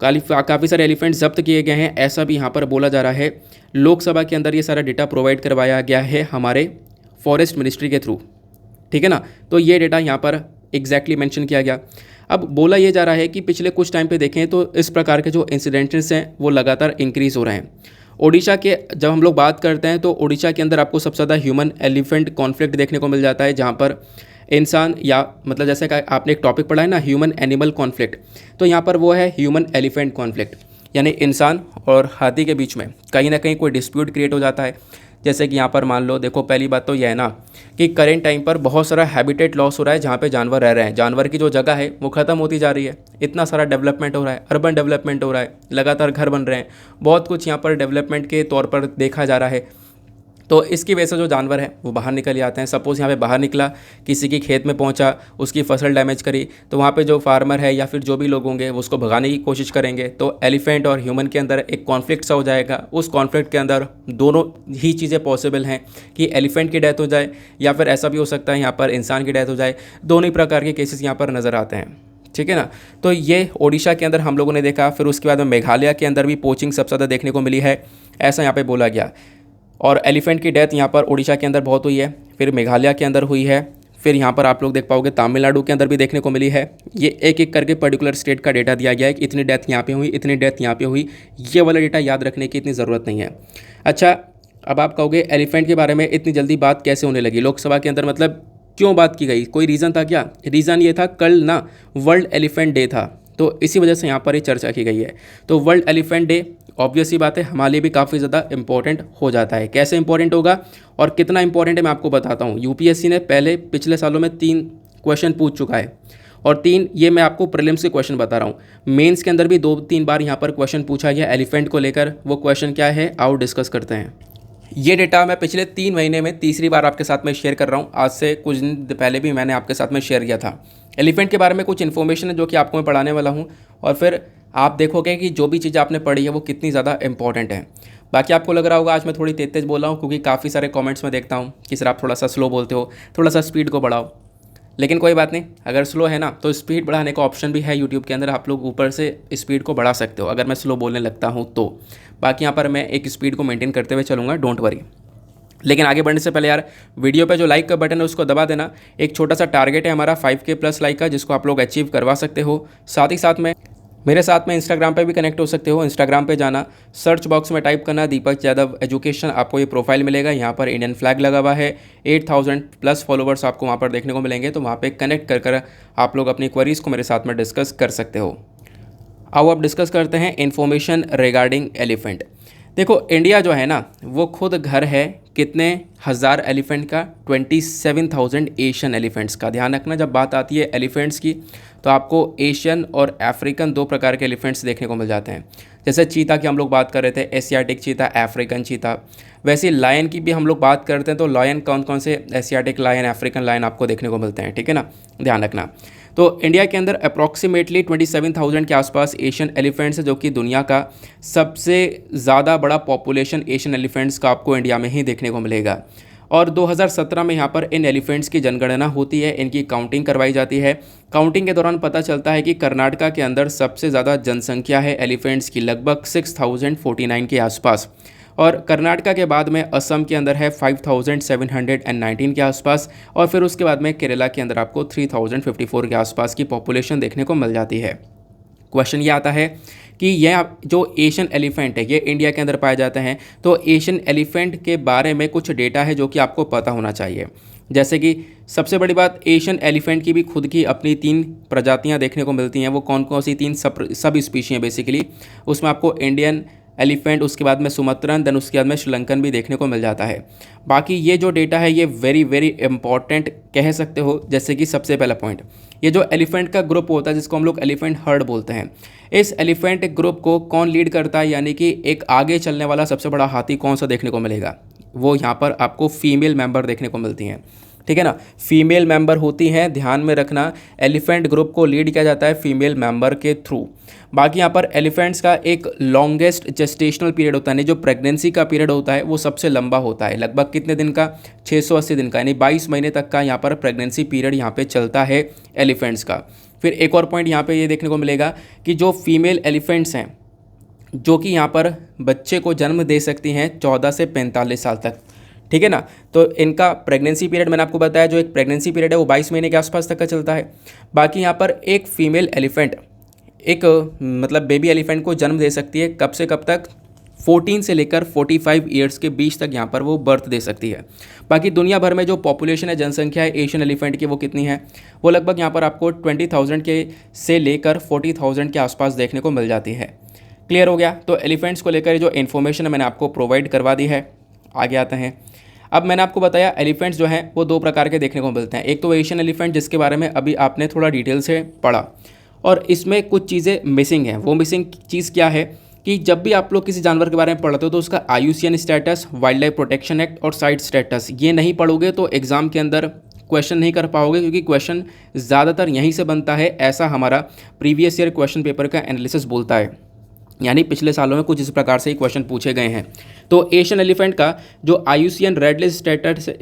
काफ़ी सारे एलिफेंट जब्त किए गए हैं, ऐसा भी यहाँ पर बोला जा रहा है। लोकसभा के अंदर ये सारा डेटा प्रोवाइड करवाया गया है हमारे फॉरेस्ट मिनिस्ट्री के थ्रू, ठीक है ना। तो ये डेटा यहाँ पर एग्जैक्टली मेंशन किया गया। अब बोला ये जा रहा है कि पिछले कुछ टाइम पे देखें तो इस प्रकार के जो इंसिडेंट्स हैं वो लगातार इंक्रीज़ हो रहे हैं। ओडिशा के जब हम लोग बात करते हैं तो ओडिशा के अंदर आपको सबसे ज़्यादा ह्यूमन एलिफेंट कॉन्फ्लिक्ट देखने को मिल जाता है, जहाँ पर इंसान या मतलब जैसे कि आपने एक टॉपिक पढ़ा है ना, ह्यूमन एनिमल कॉन्फ्लिक्ट, तो यहाँ पर वो है ह्यूमन एलिफेंट कॉन्फ्लिक्ट, यानी इंसान और हाथी के बीच में कहीं ना कहीं कोई डिस्प्यूट क्रिएट हो जाता है। जैसे कि यहाँ पर मान लो, देखो पहली बात तो यह है ना कि करेंट टाइम पर बहुत सारा हैबिटेट लॉस हो रहा है जहाँ पे जानवर रह रहे हैं। जानवर की जो जगह है वो ख़त्म होती जा रही है। इतना सारा डेवलपमेंट हो रहा है, अर्बन डेवलपमेंट हो रहा है, लगातार घर बन रहे हैं, बहुत कुछ यहाँ पर डेवलपमेंट के तौर पर देखा जा रहा है। तो इसकी वजह से जो जानवर है वो बाहर निकल जाते हैं। सपोज़ यहाँ पे बाहर निकला, किसी की खेत में पहुँचा, उसकी फसल डैमेज करी, तो वहाँ पे जो फार्मर है या फिर जो भी लोग होंगे वो उसको भगाने की कोशिश करेंगे। तो एलिफेंट और ह्यूमन के अंदर एक कॉन्फ्लिक्ट सा हो जाएगा। उस कॉन्फ्लिक्ट के अंदर दोनों ही चीज़ें पॉसिबल हैं कि एलिफेंट की डेथ हो जाए या फिर ऐसा भी हो सकता है यहाँ पर इंसान की डेथ हो जाए। दोनों ही प्रकार के केसेस यहाँ पर नज़र आते हैं, ठीक है ना। तो ये ओडिशा के अंदर हम लोगों ने देखा। फिर उसके बाद में मेघालय के अंदर भी पोचिंग सबसे ज़्यादा देखने को मिली है, ऐसा यहाँ पे बोला गया। और एलिफेंट की डेथ यहाँ पर ओडिशा के अंदर बहुत हुई है, फिर मेघालय के अंदर हुई है, फिर यहाँ पर आप लोग देख पाओगे तमिलनाडु के अंदर भी देखने को मिली है। ये एक एक करके पर्टिकुलर स्टेट का डेटा दिया गया है कि इतनी डेथ यहाँ पे हुई, इतनी डेथ यहाँ पे हुई। ये वाला डेटा याद रखने की इतनी ज़रूरत नहीं है। अच्छा, अब आप कहोगे एलिफेंट के बारे में इतनी जल्दी बात कैसे होने लगी लोकसभा के अंदर, मतलब क्यों बात की गई, कोई रीज़न था क्या? रीज़न ये था, कल ना वर्ल्ड एलिफेंट डे था, तो इसी वजह से यहाँ पर ही चर्चा की गई है। तो वर्ल्ड एलिफेंट डे ऑब्वियस ही बात है हमारे लिए भी काफ़ी ज़्यादा इंपॉर्टेंट हो जाता है। कैसे इंपॉर्टेंट होगा और कितना इंपॉर्टेंट है मैं आपको बताता हूँ। यूपीएससी ने पिछले सालों में 3 क्वेश्चन पूछ चुका है, और 3 ये मैं आपको प्रीलिम्स के क्वेश्चन बता रहा हूँ। मेंस के अंदर भी 2-3 बार यहाँ पर क्वेश्चन पूछा गया एलिफेंट को लेकर। वो क्वेश्चन क्या है, आओ डिस्कस करते हैं। ये डेटा मैं पिछले 3 महीने में तीसरी बार आपके साथ में शेयर कर रहा हूँ। आज से कुछ दिन पहले भी मैंने आपके साथ में शेयर किया था। एलिफेंट के बारे में कुछ इन्फॉर्मेशन है जो कि आपको मैं पढ़ाने वाला हूँ, और फिर आप देखोगे कि जो भी चीज़ आपने पढ़ी है वो कितनी ज़्यादा इंपॉर्टेंट है। बाकी आपको लग रहा होगा आज मैं थोड़ी तेज बोल रहा हूँ, क्योंकि काफ़ी सारे कमेंट्स में देखता हूँ कि सर आप थोड़ा सा स्लो बोलते हो, थोड़ा सा स्पीड को बढ़ाओ। लेकिन कोई बात नहीं, अगर स्लो है ना तो स्पीड बढ़ाने का ऑप्शन भी है यूट्यूब के अंदर, आप लोग ऊपर से स्पीड को बढ़ा सकते हो अगर मैं स्लो बोलने लगता हूँ तो। बाकी यहाँ पर मैं एक स्पीड को मेंटेन करते हुए चलूँगा, डोंट वरी। लेकिन आगे बढ़ने से पहले यार वीडियो पे जो लाइक का बटन है उसको दबा देना। एक छोटा सा टारगेट है हमारा 5K+ लाइक का, जिसको आप लोग अचीव करवा सकते हो। साथ ही साथ में मेरे साथ में इंस्टाग्राम पे भी कनेक्ट हो सकते हो। इंस्टाग्राम पे जाना, सर्च बॉक्स में टाइप करना दीपक यादव एजुकेशन, आपको ये प्रोफाइल मिलेगा। यहाँ पर इंडियन फ्लैग लगा हुआ है, 8000 प्लस फॉलोवर्स आपको वहाँ पर देखने को मिलेंगे। तो वहाँ पे कनेक्ट कर आप लोग अपनी क्वेरीज़ को मेरे साथ में डिस्कस कर सकते हो। आओ अब डिस्कस करते हैं इन्फॉर्मेशन रिगार्डिंग एलिफेंट। देखो, इंडिया जो है ना वो खुद घर है कितने हज़ार एलिफेंट का, 27,000 एशियन एलिफेंट्स का। ध्यान रखना, जब बात आती है एलिफेंट्स की तो आपको एशियन और अफ्रीकन दो प्रकार के एलिफेंट्स देखने को मिल जाते हैं। जैसे चीता की हम लोग बात कर रहे थे, एशियाटिक चीता, अफ्रीकन चीता। वैसे लायन की भी हम लोग बात करते हैं तो लायन कौन कौन से एशियाटिक लायन, अफ्रीकन लायन आपको देखने को मिलते हैं, ठीक है ना, ध्यान रखना। तो इंडिया के अंदर अप्रॉक्सीमेटली 27,000 के आसपास एशियन एलिफेंट्स है, जो कि दुनिया का सबसे ज़्यादा बड़ा पॉपुलेशन एशियन एलिफेंट्स का आपको इंडिया में ही देखने को मिलेगा। और 2017 में यहाँ पर इन एलिफेंट्स की जनगणना होती है, इनकी काउंटिंग करवाई जाती है। काउंटिंग के दौरान पता चलता है कि कर्नाटका के अंदर सबसे ज़्यादा जनसंख्या है एलिफेंट्स की, लगभग 6049 के आसपास। और कर्नाटका के बाद में असम के अंदर है 5719 के आसपास। और फिर उसके बाद में केरला के अंदर आपको 3054 के आसपास की पॉपुलेशन देखने को मिल जाती है। क्वेश्चन ये आता है कि यह जो एशियन एलिफेंट है ये इंडिया के अंदर पाए जाते हैं, तो एशियन एलिफेंट के बारे में कुछ डेटा है जो कि आपको पता होना चाहिए। जैसे कि सबसे बड़ी बात, एशियन एलिफेंट की भी खुद की अपनी 3 प्रजातियां देखने को मिलती हैं। वो कौन कौन सी 3 सब स्पीशी हैं बेसिकली, उसमें आपको इंडियन एलिफेंट, उसके बाद में सुमत्रन, देन उसके बाद में श्रीलंकन भी देखने को मिल जाता है। बाकी ये जो डेटा है ये वेरी वेरी इंपॉर्टेंट कह सकते हो। जैसे कि सबसे पहला पॉइंट, ये जो एलिफेंट का ग्रुप होता है जिसको हम लोग एलिफेंट हर्ड बोलते हैं, इस एलिफेंट ग्रुप को कौन लीड करता है, यानी कि एक आगे चलने वाला सबसे बड़ा हाथी कौन सा देखने को मिलेगा, वो यहाँ पर आपको फीमेल मेंबर देखने को मिलती हैं, ठीक है ना, फीमेल मेंबर होती हैं। ध्यान में रखना, एलिफेंट ग्रुप को लीड किया जाता है फीमेल मेंबर के थ्रू। बाकी यहाँ पर एलिफेंट्स का एक लॉन्गेस्ट जेस्टेशनल पीरियड होता है, यानी जो प्रेगनेंसी का पीरियड होता है वो सबसे लंबा होता है, लगभग कितने दिन का, 680 दिन का, यानी 22 महीने तक का यहाँ पर प्रेगनेंसी पीरियड यहाँ पे चलता है एलिफेंट्स का। फिर एक और पॉइंट यहाँ पे ये देखने को मिलेगा कि जो फीमेल एलिफेंट्स हैं जो कि यहाँ पर बच्चे को जन्म दे सकती हैं 14 से 45 साल तक, ठीक है ना। तो इनका प्रेगनेंसी पीरियड मैंने आपको बताया, जो एक प्रेगनेंसी पीरियड है वो 22 महीने के आसपास तक का चलता है। बाकी यहाँ पर एक फीमेल एलिफेंट एक मतलब बेबी एलिफेंट को जन्म दे सकती है, कब से कब तक, 14 से लेकर 45 ईयर्स के बीच तक यहाँ पर वो बर्थ दे सकती है। बाकी दुनिया भर में जो पॉपुलेशन है, जनसंख्या है एशियन एलिफेंट की, वो कितनी है, वो लगभग यहाँ पर आपको 20,000 के से लेकर 40,000 के आसपास देखने को मिल जाती है। क्लियर हो गया। तो एलिफेंट्स को लेकर जो इन्फॉर्मेशन है मैंने आपको प्रोवाइड करवा दी है। आगे आते हैं। अब मैंने आपको बताया एलिफेंट्स जो हैं वो 2 प्रकार के देखने को मिलते हैं। एक तो एशियन एलिफेंट जिसके बारे में अभी आपने थोड़ा डिटेल से पढ़ा, और इसमें कुछ चीज़ें मिसिंग हैं। वो मिसिंग चीज़ क्या है कि जब भी आप लोग किसी जानवर के बारे में पढ़ते हो तो उसका IUCN status, wild life protection act और साइट स्टेटस, ये नहीं पढ़ोगे तो एग्ज़ाम के अंदर क्वेश्चन नहीं कर पाओगे, क्योंकि क्वेश्चन ज़्यादातर यहीं से बनता है, ऐसा हमारा प्रीवियस ईयर क्वेश्चन पेपर का एनालिसिस बोलता है। यानी पिछले सालों में कुछ इस प्रकार से ही क्वेश्चन पूछे गए हैं। तो एशियन एलिफेंट का जो IUCN रेड लिस्ट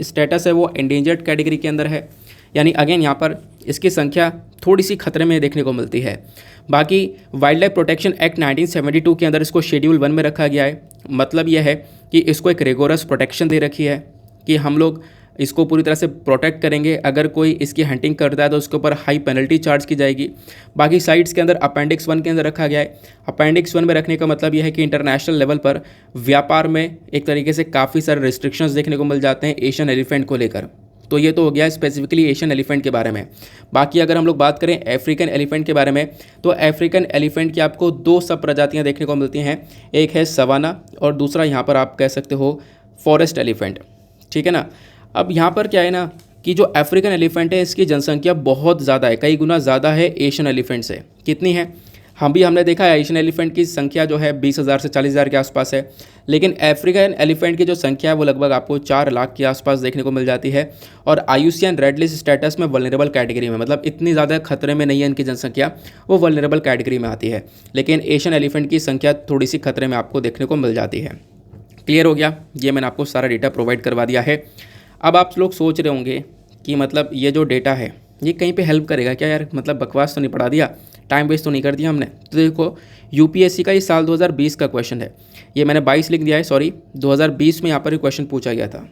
स्टेटस है वो एंडेंजर्ड कैटेगरी के अंदर है, यानी अगेन यहाँ पर इसकी संख्या थोड़ी सी खतरे में देखने को मिलती है। बाकी वाइल्ड लाइफ प्रोटेक्शन एक्ट 1972 के अंदर इसको शेड्यूल 1 में रखा गया है। मतलब यह है कि इसको एक रिगोरस प्रोटेक्शन दे रखी है कि हम लोग इसको पूरी तरह से प्रोटेक्ट करेंगे। अगर कोई इसकी हंटिंग करता है तो उसके ऊपर हाई पेनल्टी चार्ज की जाएगी। बाकी साइट्स के अंदर अपेंडिक्स 1 के अंदर रखा गया है। अपेंडिक्स 1 में रखने का मतलब यह है कि इंटरनेशनल लेवल पर व्यापार में एक तरीके से काफ़ी सारे रिस्ट्रिक्शंस देखने को मिल जाते हैं एशियन एलिफेंट को लेकर। तो ये तो हो गया स्पेसिफिकली एशियन एलिफेंट के बारे में। बाकी अगर हम लोग बात करें अफ्रीकन एलिफेंट के बारे में, तो अफ्रीकन एलिफेंट की आपको 2 सब प्रजातियाँ देखने को मिलती हैं। एक है सवाना और दूसरा यहाँ पर आप कह सकते हो फॉरेस्ट एलिफेंट, ठीक है ना। अब यहाँ पर क्या है ना कि जो अफ्रीकन एलिफेंट है इसकी जनसंख्या बहुत ज़्यादा है, कई गुना ज़्यादा है एशियन एलिफेंट से। कितनी है, हमने देखा है एशियन एलिफेंट की संख्या जो है 20,000 से 40,000 के आसपास है, लेकिन अफ्रीकन एलिफेंट की जो संख्या है वो लगभग आपको 4 लाख के आसपास देखने को मिल जाती है। और IUCN रेड लिस्ट स्टेटस में वल्नरेबल कैटेगरी में, मतलब इतनी ज़्यादा खतरे में नहीं है इनकी जनसंख्या, वो वल्नरेबल कैटेगरी में आती है। लेकिन एशियन एलिफेंट की संख्या थोड़ी सी खतरे में आपको देखने को मिल जाती है। क्लियर हो गया, ये मैंने आपको सारा डेटा प्रोवाइड करवा दिया है। अब आप लोग सोच रहे होंगे कि मतलब ये जो डेटा है ये कहीं पे हेल्प करेगा क्या यार, मतलब बकवास तो नहीं पढ़ा दिया, टाइम वेस्ट तो नहीं कर दिया हमने। तो देखो UPSC का ये साल 2020 का क्वेश्चन है, ये मैंने 22 लिख दिया है, सॉरी 2020 में यहाँ पर क्वेश्चन पूछा गया था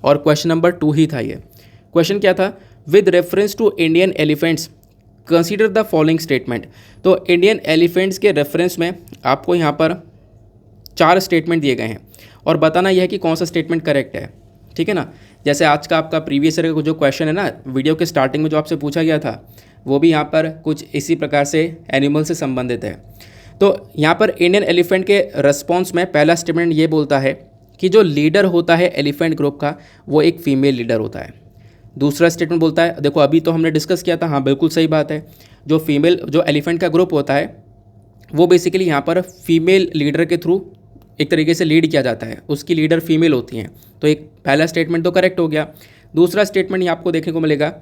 और क्वेश्चन नंबर 2 ही था ये। क्वेश्चन क्या था, with reference to Indian elephants consider the following statement. तो इंडियन एलिफेंट्स के रेफरेंस में आपको यहाँ पर 4 स्टेटमेंट दिए गए हैं और बताना यह है कि कौन सा स्टेटमेंट करेक्ट है, ठीक है ना। जैसे आज का आपका प्रीवियस ईयर का जो क्वेश्चन है ना, वीडियो के स्टार्टिंग में जो आपसे पूछा गया था, वो भी यहाँ पर कुछ इसी प्रकार से एनिमल से संबंधित है। तो यहाँ पर इंडियन एलिफेंट के रिस्पॉन्स में पहला स्टेटमेंट ये बोलता है कि जो लीडर होता है एलिफेंट ग्रुप का, वो एक फीमेल लीडर होता है। दूसरा स्टेटमेंट बोलता है, देखो अभी तो हमने डिस्कस किया था, हाँ बिल्कुल सही बात है, जो एलिफेंट का ग्रुप होता है वो बेसिकली यहाँ पर फीमेल लीडर के थ्रू एक तरीके से लीड किया जाता है, उसकी लीडर फीमेल होती हैं। तो एक पहला स्टेटमेंट तो करेक्ट हो गया। दूसरा स्टेटमेंट यहाँ आपको देखने को मिलेगा,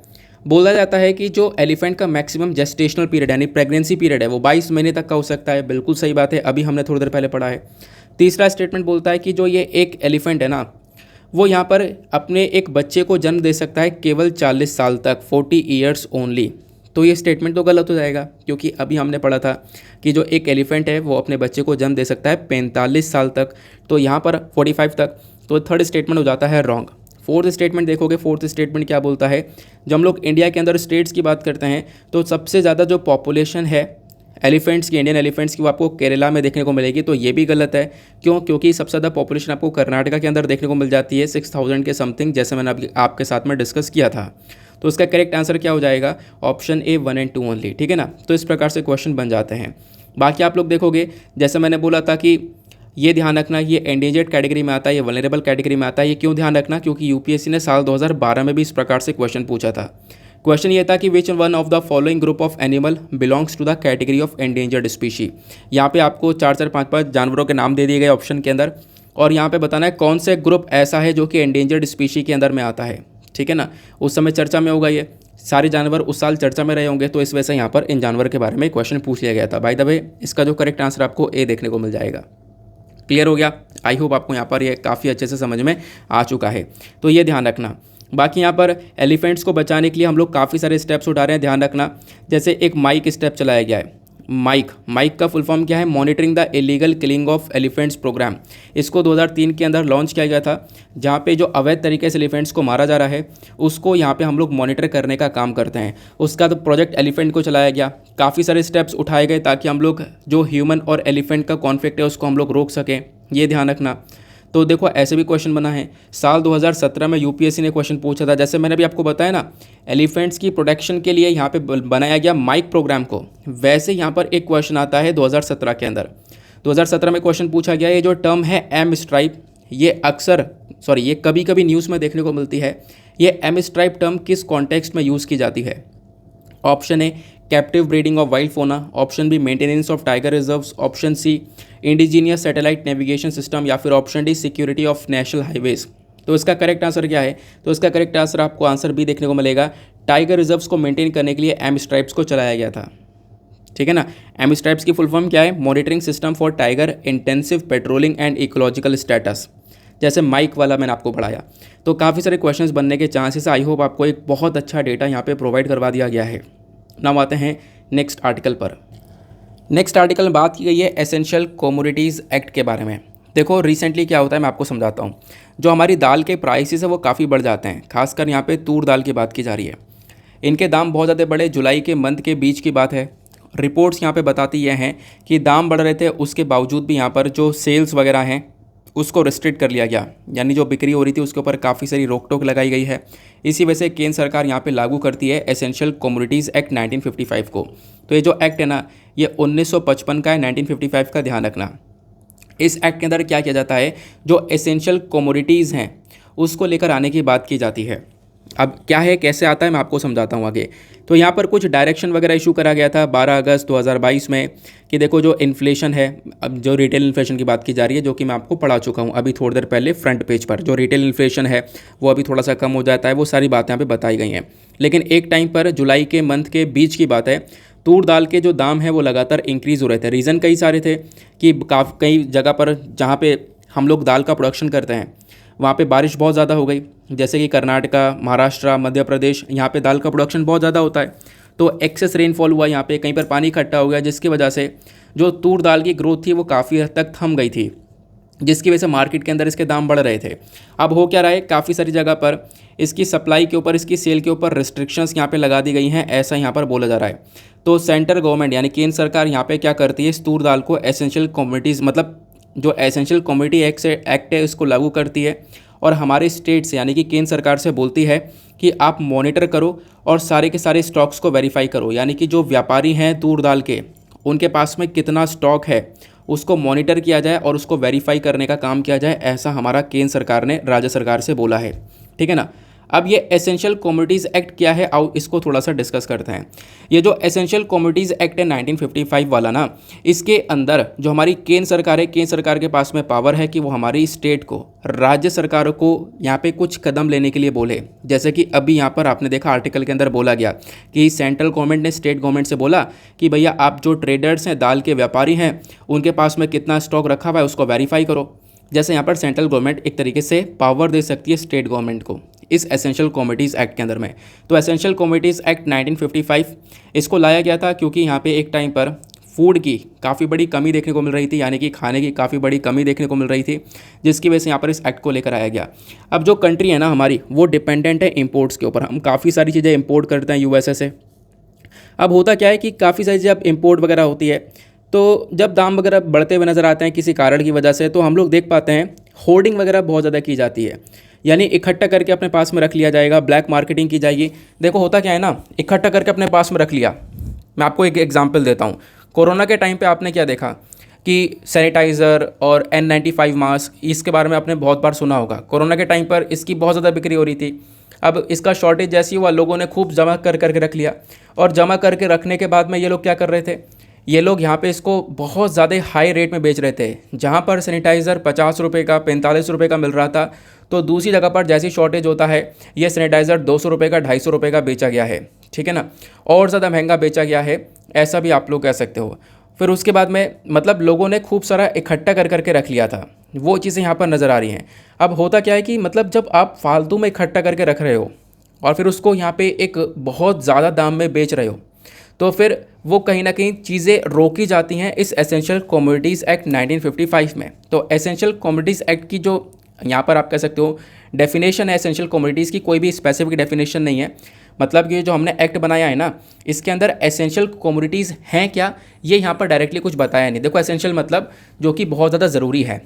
बोला जाता है कि जो एलिफेंट का मैक्सिमम जेस्टेशनल पीरियड यानी प्रेगनेंसी पीरियड है वो 22 महीने तक का हो सकता है। बिल्कुल सही बात है, अभी हमने थोड़ी देर पहले पढ़ा है। तीसरा स्टेटमेंट बोलता है कि जो ये एक एलिफेंट है ना, वो यहाँ पर अपने एक बच्चे को जन्म दे सकता है केवल 40 साल तक, 40 ईयर्स ओनली। तो ये स्टेटमेंट तो गलत हो जाएगा, क्योंकि अभी हमने पढ़ा था कि जो एक एलिफेंट है वो अपने बच्चे को जन्म दे सकता है 45 साल तक, तो यहाँ पर 45 तक। तो थर्ड स्टेटमेंट हो जाता है रॉन्ग। फोर्थ स्टेटमेंट देखोगे, फोर्थ स्टेटमेंट क्या बोलता है, जब हम लोग इंडिया के अंदर स्टेट्स की बात करते हैं तो सबसे ज़्यादा जो पॉपुलेशन है एलिफेंट्स की, इंडियन एलिफेंट्स की, वो आपको केरला में देखने को मिलेगी। तो ये भी गलत है। क्यों? क्योंकि सबसे ज़्यादा पॉपुलेशन आपको कर्नाटका के अंदर देखने को मिल जाती है 6000 के समथिंग, जैसे मैंने अभी आपके साथ में डिस्कस किया था। तो इसका करेक्ट आंसर क्या हो जाएगा? ऑप्शन ए 1 और 2 ओनली, ठीक है ना। तो इस प्रकार से क्वेश्चन बन जाते हैं। बाकी आप लोग देखोगे, जैसे मैंने बोला था कि ये ध्यान रखना, ये एंडेंजर्ड कैटेगरी में आता है, ये वल्नरेबल कैटेगरी में आता है। ये क्यों ध्यान रखना? क्योंकि यूपीएससी ने साल 2012 में भी इस प्रकार से क्वेश्चन पूछा था। क्वेश्चन ये था कि which one of the following group of animal belongs to the category of endangered species. यहाँ पे आपको 4-4, 5-5 जानवरों के नाम दे दिए गए ऑप्शन के अंदर, और यहाँ पे बताना है कौन से ग्रुप ऐसा है जो कि एंडेंजर्ड स्पीशी के अंदर में आता है, ठीक है ना। उस समय चर्चा में होगा, ये सारे जानवर उस साल चर्चा में रहे होंगे, तो इस वजह से यहाँ पर इन जानवर के बारे में क्वेश्चन पूछ लिया गया था। बाय द वे, इसका जो करेक्ट आंसर आपको ए देखने को मिल जाएगा। क्लियर हो गया? आई होप आपको यहाँ पर ये काफ़ी अच्छे से समझ में आ चुका है। तो ये ध्यान रखना। बाकी यहाँ पर एलिफेंट्स को बचाने के लिए हम लोग काफ़ी सारे स्टेप्स उठा रहे हैं, ध्यान रखना। जैसे एक माइक स्टेप चलाया गया है। माइक का फुल फॉर्म क्या है? Monitoring the illegal killing of elephants programme. इसको 2003 के अंदर लॉन्च किया गया था, जहाँ पे जो अवैध तरीके से एलिफेंट्स को मारा जा रहा है उसको यहाँ पे हम लोग मॉनिटर करने का काम करते हैं। उसका तो प्रोजेक्ट एलिफेंट को चलाया गया, काफ़ी सारे स्टेप्स उठाए गए ताकि हम लोग जो ह्यूमन और एलिफेंट का कॉन्फ्लिक्ट है उसको हम लोग रोक सकें, ये ध्यान रखना। तो देखो ऐसे भी क्वेश्चन बना है, साल 2017 में यूपीएससी ने क्वेश्चन पूछा था। जैसे मैंने भी आपको बताया ना, एलिफेंट्स की प्रोटेक्शन के लिए यहाँ पे बनाया गया माइक प्रोग्राम को, वैसे यहाँ पर एक क्वेश्चन आता है 2017 के अंदर। 2017 में क्वेश्चन पूछा गया, ये जो टर्म है एम स्ट्राइप, ये कभी कभी न्यूज़ में देखने को मिलती है। ये एम स्ट्राइप टर्म किस कॉन्टेक्स्ट में यूज़ की जाती है? Option A captive breeding of wild fauna, option B maintenance of tiger reserves, option C indigenous satellite navigation system, या फिर option D security of national highways. तो इसका करेक्ट आंसर क्या है? तो इसका करेक्ट आंसर आपको आंसर बी देखने को मिलेगा। टाइगर रिजर्व्स को मेंटेन करने के लिए एम स्ट्राइप्स को चलाया गया था, ठीक है ना। एम स्ट्राइप्स की फुल फॉर्म क्या है? Monitoring system for tiger intensive patrolling and ecological status. जैसे माइक वाला मैंने आपको पढ़ाया। तो काफ़ी सारे क्वेश्चंस बनने के चांसेस, आई होप आपको एक बहुत अच्छा डेटा यहाँ पे प्रोवाइड करवा दिया गया है। नाम आते हैं नेक्स्ट आर्टिकल पर। नेक्स्ट आर्टिकल में बात की गई है एसेंशियल कमोडिटीज़ एक्ट के बारे में। देखो रिसेंटली क्या होता है, मैं आपको समझाता हूँ। जो हमारी दाल के प्राइसेस है वो काफ़ी बढ़ जाते हैं, खासकर यहाँ पे तूर दाल की बात की जा रही है। इनके दाम बहुत ज़्यादा बढ़े, जुलाई के मंथ के बीच की बात है। रिपोर्ट्स यहाँ पे बताती ये हैं कि दाम बढ़ रहे थे, उसके बावजूद भी यहाँ पर जो सेल्स वगैरह हैं उसको रिस्ट्रिक्ट कर लिया गया, यानी जो बिक्री हो रही थी उसके ऊपर काफ़ी सारी रोक टोक लगाई गई है। इसी वजह से केंद्र सरकार यहाँ पे लागू करती है एसेंशियल कमोडिटीज़ एक्ट 1955 को। तो ये जो एक्ट है ना, ये 1955 का है, 1955 का ध्यान रखना। इस एक्ट के अंदर क्या किया जाता है, जो एसेंशियल कमोडिटीज़ हैं उसको लेकर आने की बात की जाती है। अब क्या है, कैसे आता है, मैं आपको समझाता हूँ आगे। तो यहाँ पर कुछ डायरेक्शन वगैरह इशू करा गया था 12 अगस्त 2022 में कि देखो जो इन्फ्लेशन है, अब जो रिटेल इन्फ्लेशन की बात की जा रही है, जो कि मैं आपको पढ़ा चुका हूँ अभी थोड़ी देर पहले फ्रंट पेज पर। जो रिटेल इन्फ्लेशन है वो अभी थोड़ा सा कम हो जाता है, वो सारी बातें यहाँ पे बताई गई हैं। लेकिन एक टाइम पर जुलाई के मंथ के बीच की बात है, तूर दाल के जो दाम है वो लगातार इंक्रीज़ हो रहे थे। रीज़न कई सारे थे कि कई जगह पर जहाँ पे हम लोग दाल का प्रोडक्शन करते हैं वहाँ पे बारिश बहुत ज़्यादा हो गई, जैसे कि कर्नाटका, महाराष्ट्र, मध्य प्रदेश, यहाँ पे दाल का प्रोडक्शन बहुत ज़्यादा होता है। तो एक्सेस रेनफॉल हुआ, यहाँ पे कहीं पर पानी इकट्ठा हो गया, जिसकी वजह से जो तूर दाल की ग्रोथ थी वो काफ़ी हद तक थम गई थी। जिसकी वजह से मार्केट के अंदर इसके दाम बढ़ रहे थे। अब हो क्या रहा है, काफ़ी सारी जगह पर इसकी सप्लाई के ऊपर, इसकी सेल के ऊपर रिस्ट्रिक्शंस यहाँ पे लगा दी गई हैं, ऐसा यहाँ पर बोला जा रहा है। तो सेंट्रल गवर्नमेंट यानी केंद्र सरकार यहाँ पे क्या करती है, इस तूर दाल को एसेंशियल कमोडिटीज़ मतलब जो एसेंशियल कमोडिटी एक्ट है इसको लागू करती है और हमारे स्टेट से यानी कि केंद्र सरकार से बोलती है कि आप मॉनिटर करो और सारे के सारे स्टॉक्स को वेरीफाई करो, यानी कि जो व्यापारी हैं तूर दाल के उनके पास में कितना स्टॉक है उसको मॉनिटर किया जाए और उसको वेरीफाई करने का काम किया जाए, ऐसा हमारा केंद्र सरकार ने राज्य सरकार से बोला है। ठीक है ना। अब ये एसेंशियल कमोडिटीज़ एक्ट क्या है, आओ इसको थोड़ा सा डिस्कस करते हैं। ये जो एसेंशियल कमोडिटीज़ एक्ट है 1955 वाला ना, इसके अंदर जो हमारी केंद्र सरकार है, केंद्र सरकार के पास में पावर है कि वो हमारी स्टेट को, राज्य सरकारों को यहाँ पे कुछ कदम लेने के लिए बोले। जैसे कि अभी यहाँ पर आपने देखा आर्टिकल के अंदर बोला गया कि सेंट्रल गवर्नमेंट ने स्टेट गवर्नमेंट से बोला कि भैया आप जो ट्रेडर्स हैं, दाल के व्यापारी हैं, उनके पास में कितना स्टॉक रखा हुआ है उसको वेरीफाई करो। जैसे यहाँ पर सेंट्रल गवर्नमेंट एक तरीके से पावर दे सकती है स्टेट गवर्नमेंट को इस एसेंशियल कमोडिटीज़ एक्ट के अंदर में। तो एसेंशियल कमोडिटीज़ एक्ट 1955 इसको लाया गया था क्योंकि यहाँ पे एक टाइम पर फूड की काफ़ी बड़ी कमी देखने को मिल रही थी, यानी कि खाने की काफ़ी बड़ी कमी देखने को मिल रही थी, जिसकी वजह से यहाँ पर इस एक्ट को लेकर आया गया। अब जो कंट्री है ना हमारी, वो डिपेंडेंट है इंपोर्ट्स के ऊपर। हम काफ़ी सारी चीज़ें इंपोर्ट करते हैं यूएसए से। अब होता क्या है कि काफ़ी सारी चीज़ें अब इंपोर्ट वगैरह होती है, तो जब दाम वगैरह बढ़ते हुए नज़र आते हैं किसी कारण की वजह से, तो हम लोग देख पाते हैं होर्डिंग वगैरह बहुत ज़्यादा की जाती है, यानी इकट्ठा करके अपने पास में रख लिया जाएगा, ब्लैक मार्केटिंग की जाएगी। देखो होता क्या है ना, इकट्ठा करके अपने पास में रख लिया। मैं आपको एक एग्जांपल देता हूँ। कोरोना के टाइम पे आपने क्या देखा कि सैनिटाइज़र और N95 मास्क, इसके बारे में आपने बहुत बार सुना होगा। कोरोना के टाइम पर इसकी बहुत ज़्यादा बिक्री हो रही थी। अब इसका शॉर्टेज जैसी हुआ, लोगों ने खूब जमा करके रख लिया, और जमा करके रखने के बाद में ये लोग क्या कर रहे थे, ये लोग यहाँ पे इसको बहुत ज़्यादा हाई रेट में बेच रहे थे। जहाँ पर सैनिटाइज़र 50 रुपये का, 45 रुपये का मिल रहा था, तो दूसरी जगह पर जैसी शॉर्टेज होता है, ये सैनिटाइज़र 200 रुपये का, 250 रुपये का बेचा गया है। ठीक है ना, और ज़्यादा महंगा बेचा गया है, ऐसा भी आप लोग कह सकते हो। फिर उसके बाद में मतलब लोगों ने खूब सारा इकट्ठा कर करके रख लिया था, वो चीज़ें यहाँ पर नज़र आ रही हैं। अब होता क्या है कि मतलब जब आप फालतू में इकट्ठा करके रख रहे हो और फिर उसको यहाँ पे एक बहुत ज़्यादा दाम में बेच रहे हो, तो फिर वो कहीं ना कहीं चीज़ें रोकी जाती हैं इस एसेंशियल कमोडिटीज़ एक्ट 1955 में। तो एसेंशियल कमोडिटीज़ एक्ट की जो यहाँ पर आप कह सकते हो डेफिनेशन है एसेंशियल कमोडिटीज़ की, कोई भी स्पेसिफिक डेफिनेशन नहीं है। मतलब कि जो हमने एक्ट बनाया है ना, इसके अंदर एसेंशियल कमोडिटीज़ हैं क्या, ये यहाँ पर डायरेक्टली कुछ बताया नहीं। देखो एसेंशियल मतलब जो कि बहुत ज़्यादा ज़रूरी है।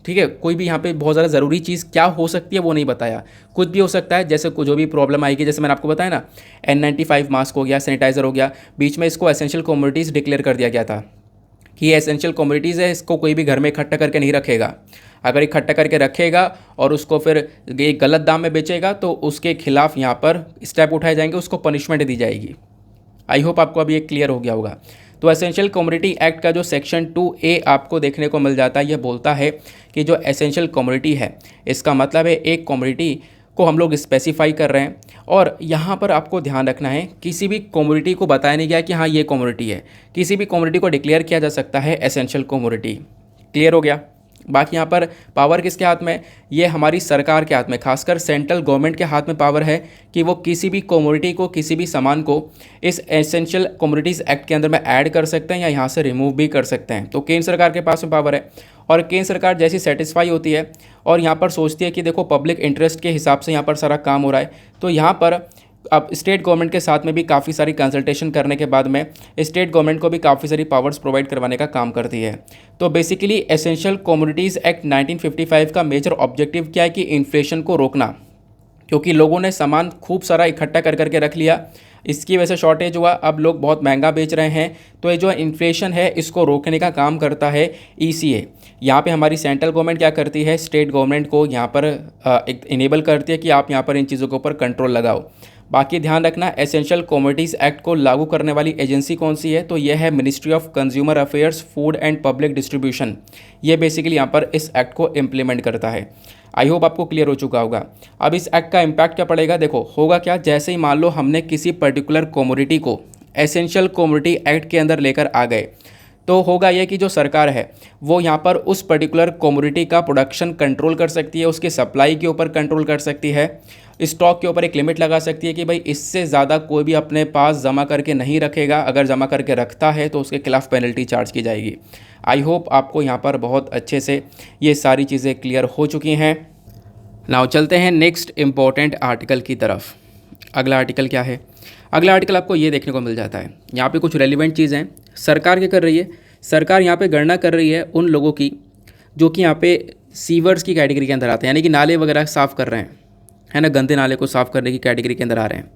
ठीक है, कोई भी यहाँ पे बहुत ज़्यादा ज़रूरी चीज़ क्या हो सकती है वो नहीं बताया, कुछ भी हो सकता है। जैसे जो भी प्रॉब्लम आएगी, जैसे मैंने आपको बताया ना, N95 मास्क हो गया, सैनिटाइज़र हो गया, बीच में इसको एसेंशियल कमोडिटीज़ डिक्लेयर कर दिया गया था कि ये एसेंशियल कमोडिटीज़ है, इसको कोई भी घर में इकट्ठा करके नहीं रखेगा। अगर इकट्ठा करके रखेगा और उसको फिर एक गलत दाम में बेचेगा तो उसके खिलाफ यहाँ पर स्टेप उठाए जाएंगे, उसको पनिशमेंट दी जाएगी। आई होप आपको अभी ये क्लियर हो गया होगा। तो एसेंशियल कमोडिटी एक्ट का जो सेक्शन 2A आपको देखने को मिल जाता है, ये बोलता है कि जो एसेंशियल कमोडिटी है, इसका मतलब है एक कमोडिटी को हम लोग स्पेसिफाई कर रहे हैं, और यहाँ पर आपको ध्यान रखना है किसी भी कमोडिटी को बताया नहीं गया कि हाँ ये कमोडिटी है। किसी भी कमोडिटी को डिक्लेयर किया जा सकता है एसेंशियल कमोडिटी। क्लियर हो गया। बाकी यहाँ पर पावर किसके हाथ में, ये हमारी सरकार के हाथ में, खासकर सेंट्रल गवर्नमेंट के हाथ में पावर है कि वो किसी भी कमोडिटी को, किसी भी सामान को इस एसेंशियल कमोडिटीज़ एक्ट के अंदर में ऐड कर सकते हैं या यहाँ से रिमूव भी कर सकते हैं। तो केंद्र सरकार के पास में पावर है, और केंद्र सरकार जैसी सेटिस्फाई होती है और यहाँ पर सोचती है कि देखो पब्लिक इंटरेस्ट के हिसाब से यहाँ पर सारा काम हो रहा है, तो यहाँ पर अब स्टेट गवर्नमेंट के साथ में भी काफ़ी सारी कंसल्टेशन करने के बाद में स्टेट गवर्नमेंट को भी काफ़ी सारी पावर्स प्रोवाइड करवाने का काम करती है। तो बेसिकली एसेंशियल कमोडिटीज़ एक्ट 1955 का मेजर ऑब्जेक्टिव क्या है कि इन्फ्लेशन को रोकना, क्योंकि लोगों ने सामान खूब सारा इकट्ठा कर करके रख लिया, इसकी वजह से शॉर्टेज हुआ, अब लोग बहुत महंगा बेच रहे हैं। तो ये जो इन्फ्लेशन है इसको रोकने का काम करता है ECA। यहाँ पे हमारी सेंट्रल गवर्नमेंट क्या करती है, स्टेट गवर्नमेंट को यहाँ पर एक इनेबल करती है कि आप यहाँ पर इन चीज़ों के ऊपर कंट्रोल लगाओ। बाकी ध्यान रखना, एसेंशियल कमोडिटीज़ एक्ट को लागू करने वाली एजेंसी कौन सी है, तो यह है ministry of consumer affairs, food and public distribution. ये बेसिकली यहाँ पर इस एक्ट को इम्प्लीमेंट करता है। आई होप आपको क्लियर हो चुका होगा। अब इस एक्ट का इम्पैक्ट क्या पड़ेगा, देखो होगा क्या, जैसे ही मान लो हमने किसी पर्टिकुलर कमोडिटी को एसेंशियल कमोडिटी एक्ट के अंदर लेकर आ गए, तो होगा यह कि जो सरकार है वो यहाँ पर उस पर्टिकुलर कमोडिटी का प्रोडक्शन कंट्रोल कर सकती है, उसकी सप्लाई के ऊपर कंट्रोल कर सकती है, स्टॉक के ऊपर एक लिमिट लगा सकती है कि भाई इससे ज़्यादा कोई भी अपने पास जमा करके नहीं रखेगा, अगर जमा करके रखता है तो उसके खिलाफ पेनल्टी चार्ज की जाएगी। आई होप आपको यहाँ पर बहुत अच्छे से ये सारी चीज़ें क्लियर हो चुकी हैं। नाउ चलते हैं नेक्स्ट इम्पॉर्टेंट आर्टिकल की तरफ। अगला आर्टिकल क्या है? अगला आर्टिकल आपको ये देखने को मिल जाता है, यहाँ पे कुछ रेलिवेंट चीज़ें हैं। सरकार क्या कर रही है? सरकार यहाँ पे गणना कर रही है उन लोगों की जो कि यहाँ पे सीवर्स की कैटेगरी के अंदर आते हैं, यानी कि नाले वगैरह साफ़ कर रहे हैं, है ना, गंदे नाले को साफ़ करने की कैटेगरी के अंदर आ रहे हैं।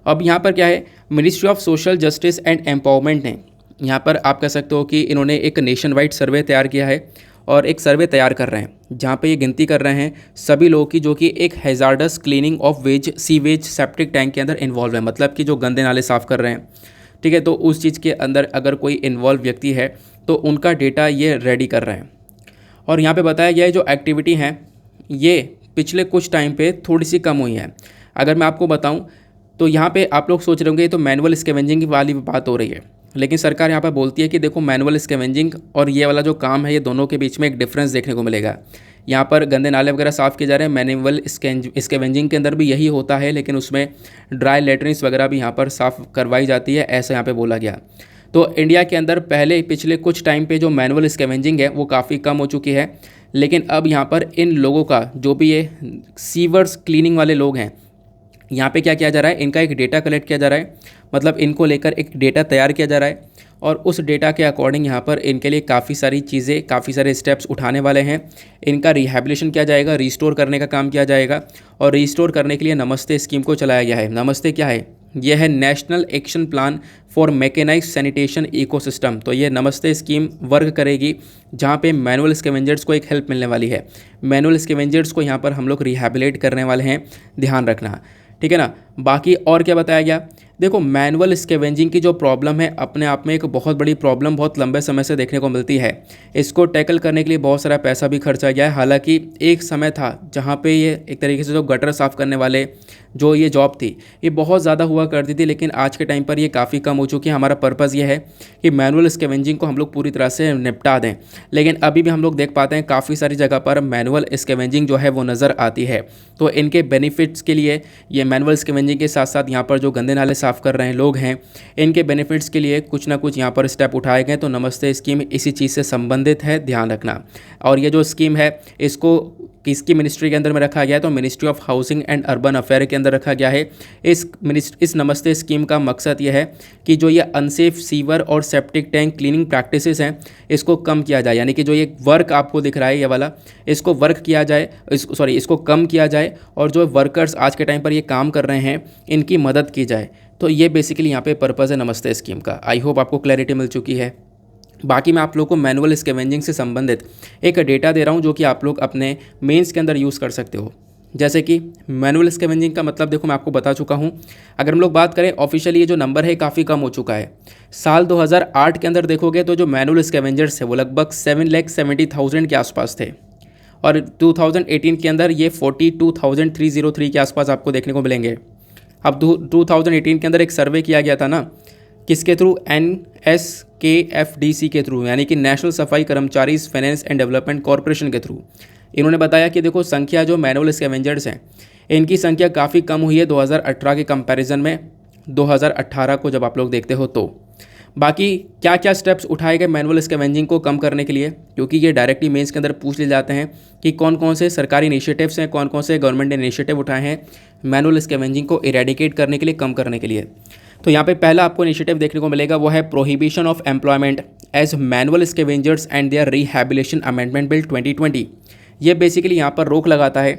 अब यहाँ पर क्या है, ministry of social justice and empowerment ने यहाँ पर आप कह सकते हो कि इन्होंने एक नेशन वाइड सर्वे तैयार किया है और एक सर्वे तैयार कर रहे हैं जहाँ पे ये गिनती कर रहे हैं सभी लोगों की जो कि एक hazards cleaning of sewage septic tank के अंदर इन्वॉल्व है, मतलब कि जो गंदे नाले साफ़ कर रहे हैं, ठीक है। तो उस चीज़ के अंदर अगर कोई इन्वॉल्व व्यक्ति है तो उनका डेटा ये रेडी कर रहे हैं। और यहाँ पे बताया गया है जो एक्टिविटी हैं ये पिछले कुछ टाइम पे थोड़ी सी कम हुई है। अगर मैं आपको बताऊँ तो यहाँ पे आप लोग सोच रहे होंगे ये तो मैनुअल स्कैवेंजिंग वाली बात हो रही है, लेकिन सरकार यहाँ पर बोलती है कि देखो मैनुअल स्कैवेंजिंग और ये वाला जो काम है ये दोनों के बीच में एक डिफरेंस देखने को मिलेगा। यहाँ पर गंदे नाले वगैरह साफ़ किए जा रहे हैं, मैनुअल स्कैवेंजिंग के अंदर भी यही होता है, लेकिन उसमें ड्राई लेटरिन्स वगैरह भी यहाँ पर साफ़ करवाई जाती है, ऐसा यहाँ पे बोला गया। तो इंडिया के अंदर पिछले कुछ टाइम पे जो मैनुअल स्कैवेंजिंग है वो काफ़ी कम हो चुकी है, लेकिन अब यहाँ पर इन लोगों का जो भी ये सीवर्स क्लीनिंग वाले लोग हैं, यहाँ पे क्या किया जा रहा है, इनका एक डेटा कलेक्ट किया जा रहा है, मतलब इनको लेकर एक डेटा तैयार किया जा रहा है और उस डेटा के अकॉर्डिंग यहाँ पर इनके लिए काफ़ी सारी चीज़ें, काफ़ी सारे स्टेप्स उठाने वाले हैं। इनका रिहैबिलिटेशन किया जाएगा, रिस्टोर करने का काम किया जाएगा और रिस्टोर करने के लिए नमस्ते स्कीम को चलाया गया है। नमस्ते क्या है? यह है national action plan for mechanised sanitation ecosystem. तो ये नमस्ते स्कीम वर्क करेगी जहाँ पे मैनुअल स्कैवेंजर्स को एक हेल्प मिलने वाली है। मैनुअल स्कैवेंजर्स को यहाँ पर हम लोग रिहैबिलिटेट करने वाले हैं, ध्यान रखना, ठीक है ना। बाकी और क्या बताया गया, देखो मैनुअल स्कैवेंजिंग की जो प्रॉब्लम है अपने आप में एक बहुत बड़ी प्रॉब्लम बहुत लंबे समय से देखने को मिलती है। इसको टैकल करने के लिए बहुत सारा पैसा भी खर्चा गया है। हालांकि एक समय था जहां पे ये एक तरीके से जो गटर साफ़ करने वाले जो ये जॉब थी ये बहुत ज़्यादा हुआ करती थी, लेकिन आज के टाइम पर ये काफ़ी कम हो चुकी है। हमारा पर्पज़ ये है कि मैनुअल स्कैवेंजिंग को हम लोग पूरी तरह से निपटा दें, लेकिन अभी भी हम लोग देख पाते हैं काफ़ी सारी जगह पर मैनुअल स्कैवेंजिंग जो है वो नज़र आती है। तो इनके बेनिफिट्स के लिए ये मैनुअल स्कैवेंजिंग के साथ साथ यहाँ पर जो गंदे नाले साफ़ कर रहे हैं लोग हैं, इनके बेनिफिट्स के लिए कुछ ना कुछ यहाँ पर स्टेप उठाए गए। तो नमस्ते स्कीम इसी चीज़ से संबंधित है, ध्यान रखना। और ये जो स्कीम है इसको किसकी मिनिस्ट्री के अंदर में रखा गया है? तो ministry of housing and urban affair के अंदर रखा गया है। इस नमस्ते स्कीम का मकसद ये है कि जो ये अनसेफ सीवर और सेप्टिक टैंक क्लीनिंग प्रैक्टिसेस हैं इसको कम किया जाए, यानी कि जो ये वर्क आपको दिख रहा है ये वाला, इसको वर्क किया जाए, इसको कम किया जाए और जो वर्कर्स आज के टाइम पर ये काम कर रहे हैं इनकी मदद की जाए। तो ये बेसिकली यहाँ पे पर्पज़ है नमस्ते स्कीम का। आई होप आपको क्लैरिटी मिल चुकी है। बाकी मैं आप लोगों को मैनुअल स्कैवेंजिंग से संबंधित एक डेटा दे रहा हूँ जो कि आप लोग अपने मेंस के अंदर यूज़ कर सकते हो। जैसे कि मैनुअल स्कैवेंजिंग का मतलब देखो मैं आपको बता चुका हूँ। अगर हम लोग बात करें ऑफिशियली ये जो नंबर है काफ़ी कम हो चुका है। साल 2008 के अंदर देखोगे तो जो मैनुअल स्कैवेंजर्स है वो लगभग 7,70,000 के आसपास थे और 2018 के अंदर ये 42,303 के आसपास आपको देखने को मिलेंगे। अब 2018 के अंदर एक सर्वे किया गया था ना, किसके थ्रू? NSKFDC के थ्रू, यानी कि नेशनल सफाई कर्मचारी फाइनेंस एंड डेवलपमेंट कॉरपोरेशन के थ्रू। इन्होंने बताया कि देखो संख्या जो मैनुअल स्कैवेंजर्स हैं इनकी संख्या काफ़ी कम हुई है 2018 के कंपैरिजन में 2018 को जब आप लोग देखते हो तो। बाकी क्या क्या स्टेप्स उठाए गए मैनुअल स्कैवेंजिंग को कम करने के लिए, क्योंकि ये डायरेक्टली मेंस के अंदर पूछ ले जाते हैं कि कौन कौन से सरकारी इनिशिएटिव्स हैं, कौन कौन से गवर्नमेंट ने इनिशिएटिव उठाए हैं मैनुअल स्कैवेंजिंग को इरेडिकेट करने के लिए, कम करने के लिए। तो यहाँ पे पहला आपको इनिशिएटिव देखने को मिलेगा वो है prohibition of employment as manual scavengers and their rehabilitation amendment bill 2020। ये बेसिकली यहाँ पर रोक लगाता है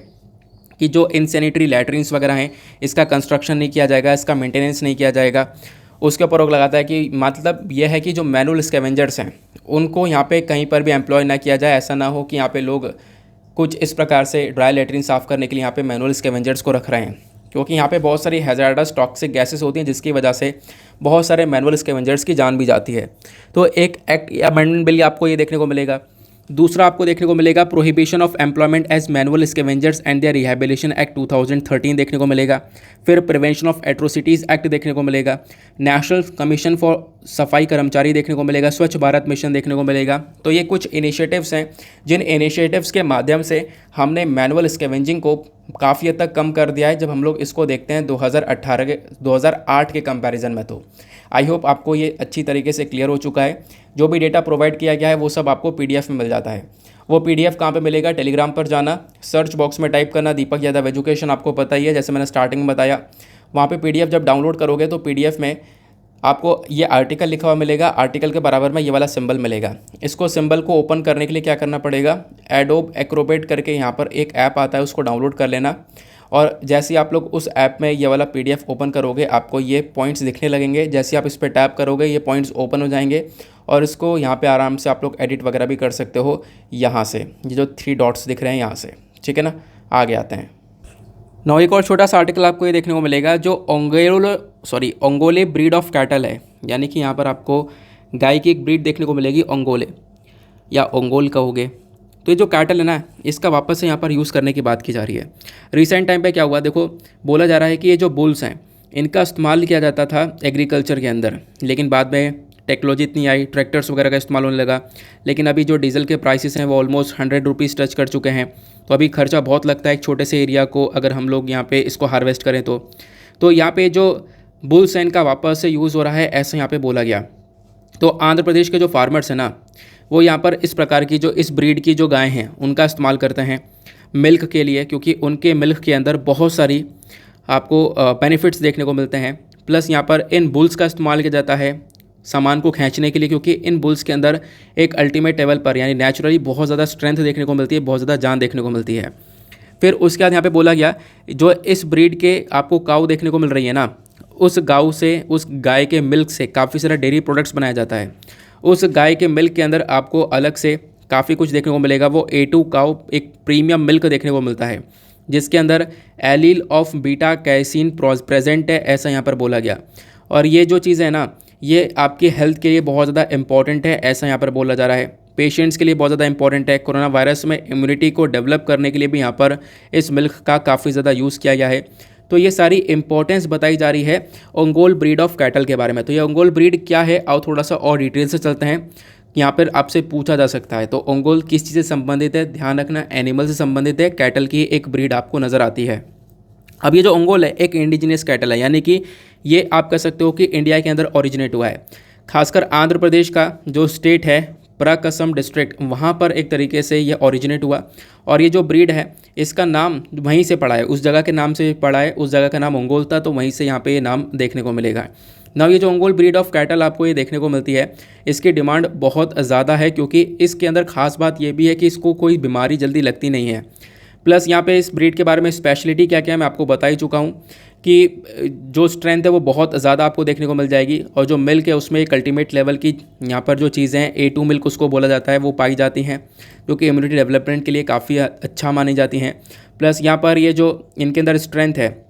कि जो इनसैनिटरी लैट्रिन्स वगैरह हैं इसका कंस्ट्रक्शन नहीं किया जाएगा, इसका मेंटेनेंस नहीं किया जाएगा। उसके ऊपर रोक लगाता है कि मतलब यह है कि जो मैनुअल स्कैवेंजर्स हैं उनको यहाँ पे कहीं पर भी एम्प्लॉय ना किया जाए। ऐसा ना हो कि यहाँ पे लोग कुछ इस प्रकार से ड्राई लैट्रिन साफ़ करने के लिए यहाँ पे मैनुअल स्कैवेंजर्स को रख रहे हैं, क्योंकि यहाँ पे बहुत सारी हैजार्डस टॉक्सिक गैसेस होती हैं जिसकी वजह से बहुत सारे मैनुअल स्कैवेंजर्स की जान भी जाती है। तो एक एक्ट अमेंडमेंट बिल आपको ये देखने को मिलेगा। दूसरा आपको देखने को मिलेगा prohibition of employment as manual scavengers and their rehabilitation act 2013 देखने को मिलेगा। फिर प्रिवेंशन ऑफ एट्रोसिटीज़ एक्ट देखने को मिलेगा। नेशनल कमीशन फॉर सफाई कर्मचारी देखने को मिलेगा। स्वच्छ भारत मिशन देखने को मिलेगा। तो ये कुछ इनिशिएटिव्स हैं जिन इनिशिएटिव्स के माध्यम से हमने मैनुअल स्कैवेंजिंग को काफ़ी हद तक कम कर दिया है जब हम लोग इसको देखते हैं 2008 के कंपैरिजन में। तो आई होप आपको ये अच्छी तरीके से क्लियर हो चुका है। जो भी डेटा प्रोवाइड किया गया है वो सब आपको पीडीएफ में मिल जाता है। वो पीडीएफ कहाँ पे मिलेगा? टेलीग्राम पर जाना, सर्च बॉक्स में टाइप करना दीपक यादव एजुकेशन, आपको पता ही है जैसे मैंने स्टार्टिंग में बताया। वहाँ पे पीडीएफ जब डाउनलोड करोगे तो पीडीएफ में आपको ये आर्टिकल लिखा हुआ मिलेगा, आर्टिकल के बराबर में ये वाला सिंबल मिलेगा। इसको सिंबल को ओपन करने के लिए क्या करना पड़ेगा? एडोब एक्रोबेट करके यहाँ पर एक ऐप आता है, उसको डाउनलोड कर लेना। और जैसे ही आप लोग उस ऐप में ये वाला पीडीएफ ओपन करोगे आपको ये पॉइंट्स दिखने लगेंगे। जैसे आप इस पर टैप करोगे ये पॉइंट्स ओपन हो जाएंगे और इसको यहाँ पे आराम से आप लोग एडिट वगैरह भी कर सकते हो यहाँ से। ये जो 3 डॉट्स दिख रहे हैं यहाँ से, ठीक है ना। आगे आते हैं। नौ एक और छोटा सा आर्टिकल आपको ये देखने को मिलेगा जो ओंगोले ब्रीड ऑफ कैटल है, यानी कि यहाँ पर आपको गाय की एक ब्रीड देखने को मिलेगी, ओंगोले या ओंगोल कहोगे। तो ये जो कैटल है ना, इसका वापस से यहाँ पर यूज़ करने की बात की जा रही है। रिसेंट टाइम पे क्या हुआ, देखो बोला जा रहा है कि ये जो बुल्स हैं इनका इस्तेमाल किया जाता था एग्रीकल्चर के अंदर, लेकिन बाद में टेक्नोलॉजी इतनी आई, ट्रैक्टर्स वगैरह का इस्तेमाल होने लगा। लेकिन अभी जो डीजल के प्राइसेस हैं वो ऑलमोस्ट 100 रुपीज़ टच कर चुके हैं। तो अभी खर्चा बहुत लगता है एक छोटे से एरिया को अगर हम लोग यहाँ पे इसको हार्वेस्ट करें तो यहाँ पे जो बुल्स हैं इनका वापस से यूज़ हो रहा है, ऐसा यहाँ पे बोला गया। तो आंध्र प्रदेश के जो फार्मर्स हैं ना, वो यहाँ पर इस प्रकार की जो इस ब्रीड की जो गायें हैं उनका इस्तेमाल करते हैं मिल्क के लिए, क्योंकि उनके मिल्क के अंदर बहुत सारी आपको बेनिफिट्स देखने को मिलते हैं। प्लस यहाँ पर इन बुल्स का इस्तेमाल किया जाता है सामान को खींचने के लिए, क्योंकि इन बुल्स के अंदर एक अल्टीमेट लेवल पर यानी नेचुरली बहुत ज़्यादा स्ट्रेंथ देखने को मिलती है, बहुत ज़्यादा जान देखने को मिलती है। फिर उसके बाद यहाँ पे बोला गया जो इस ब्रीड के आपको काऊ देखने को मिल रही है ना, उस गाय से, उस गाय के मिल्क से काफ़ी सारा डेयरी प्रोडक्ट्स बनाया जाता है। उस गाय के मिल्क के अंदर आपको अलग से काफ़ी कुछ देखने को मिलेगा। वो A2 काऊ एक प्रीमियम मिल्क देखने को मिलता है जिसके अंदर allele of beta casein present है, ऐसा यहाँ पर बोला गया। और ये जो चीज़ है ना, ये आपकी हेल्थ के लिए बहुत ज़्यादा इंपॉर्टेंट है, ऐसा यहाँ पर बोला जा रहा है। पेशेंट्स के लिए बहुत ज़्यादा इंपॉर्टेंट है। कोरोना वायरस में इम्यूनिटी को डेवलप करने के लिए भी यहाँ पर इस मिल्क का काफ़ी ज़्यादा यूज़ किया गया है। तो ये सारी इंपॉर्टेंस बताई जा रही है ओंगोल ब्रीड ऑफ कैटल के बारे में। तो ये ओंगोल ब्रीड क्या है, आओ थोड़ा सा और डिटेल से चलते हैं। यहाँ पर आपसे पूछा जा सकता है तो ओंगोल किस चीज़ से संबंधित है? ध्यान रखना, एनिमल से संबंधित है। कैटल की एक ब्रीड आपको नज़र आती है। अब ये जो ओंगोल है एक इंडिजिनियस कैटल है, यानी कि ये आप कह सकते हो कि इंडिया के अंदर ओरिजिनेट हुआ है। खासकर आंध्र प्रदेश का जो स्टेट है प्रकाशम डिस्ट्रिक्ट, वहाँ पर एक तरीके से ये ओरिजिनेट हुआ। और ये जो ब्रीड है इसका नाम वहीं से पड़ा है, उस जगह के नाम से पड़ा है, उस जगह का नाम ओंगोल था, तो वहीं से यहाँ पे ये नाम देखने को मिलेगा। ना ये जो ओंगोल ब्रीड ऑफ कैटल आपको ये देखने को मिलती है, इसकी डिमांड बहुत ज़्यादा है, क्योंकि इसके अंदर खास बात ये भी है कि इसको कोई बीमारी जल्दी लगती नहीं है। प्लस यहाँ पे इस ब्रीड के बारे में स्पेशलिटी क्या क्या है मैं आपको बता ही चुका हूँ कि जो स्ट्रेंथ है वो बहुत ज़्यादा आपको देखने को मिल जाएगी। और जो मिल्क है उसमें एक अल्टीमेट लेवल की यहाँ पर जो चीज़ें हैं A2 मिल्क उसको बोला जाता है, वो पाई जाती हैं, जो कि इम्यूनिटी डेवलपमेंट के लिए काफ़ी अच्छा मानी जाती हैं। प्लस यहाँ पर ये जो इनके अंदर स्ट्रेंथ है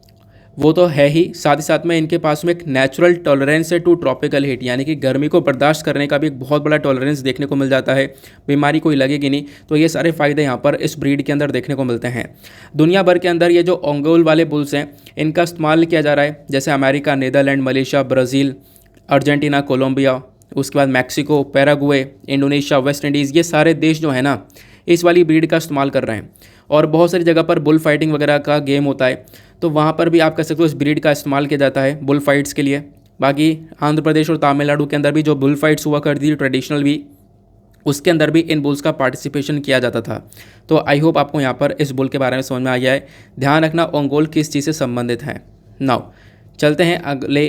वो तो है ही, साथ ही साथ में इनके पास में एक नेचुरल टॉलरेंस है टू ट्रॉपिकल हीट, यानी कि गर्मी को बर्दाश्त करने का भी एक बहुत बड़ा टॉलरेंस देखने को मिल जाता है, बीमारी कोई लगेगी नहीं। तो ये सारे फ़ायदे यहाँ पर इस ब्रीड के अंदर देखने को मिलते हैं। दुनिया भर के अंदर ये जो ओंगोल वाले बुल्स हैं इनका इस्तेमाल किया जा रहा है, जैसे America, Netherlands, Malaysia, Brazil, Argentina, Colombia, उसके बाद Mexico, Paraguay, Indonesia, West Indies, ये सारे देश जो है ना इस वाली ब्रीड का इस्तेमाल कर रहे हैं। और बहुत सारी जगह पर बुल फाइटिंग वगैरह का गेम होता है, तो वहाँ पर भी आप कह सकते हो इस ब्रीड का इस्तेमाल किया जाता है बुल फाइट्स के लिए। बाकी आंध्र प्रदेश और तमिलनाडु के अंदर भी जो बुल फाइट्स हुआ करती थी ट्रेडिशनल भी, उसके अंदर भी इन बुल्स का पार्टिसिपेशन किया जाता था। तो आई होप आपको यहाँ पर इस बुल के बारे में समझ में आ गया है। ध्यान रखना ओंगोल किस चीज़ से संबंधित है। नाउ चलते हैं अगले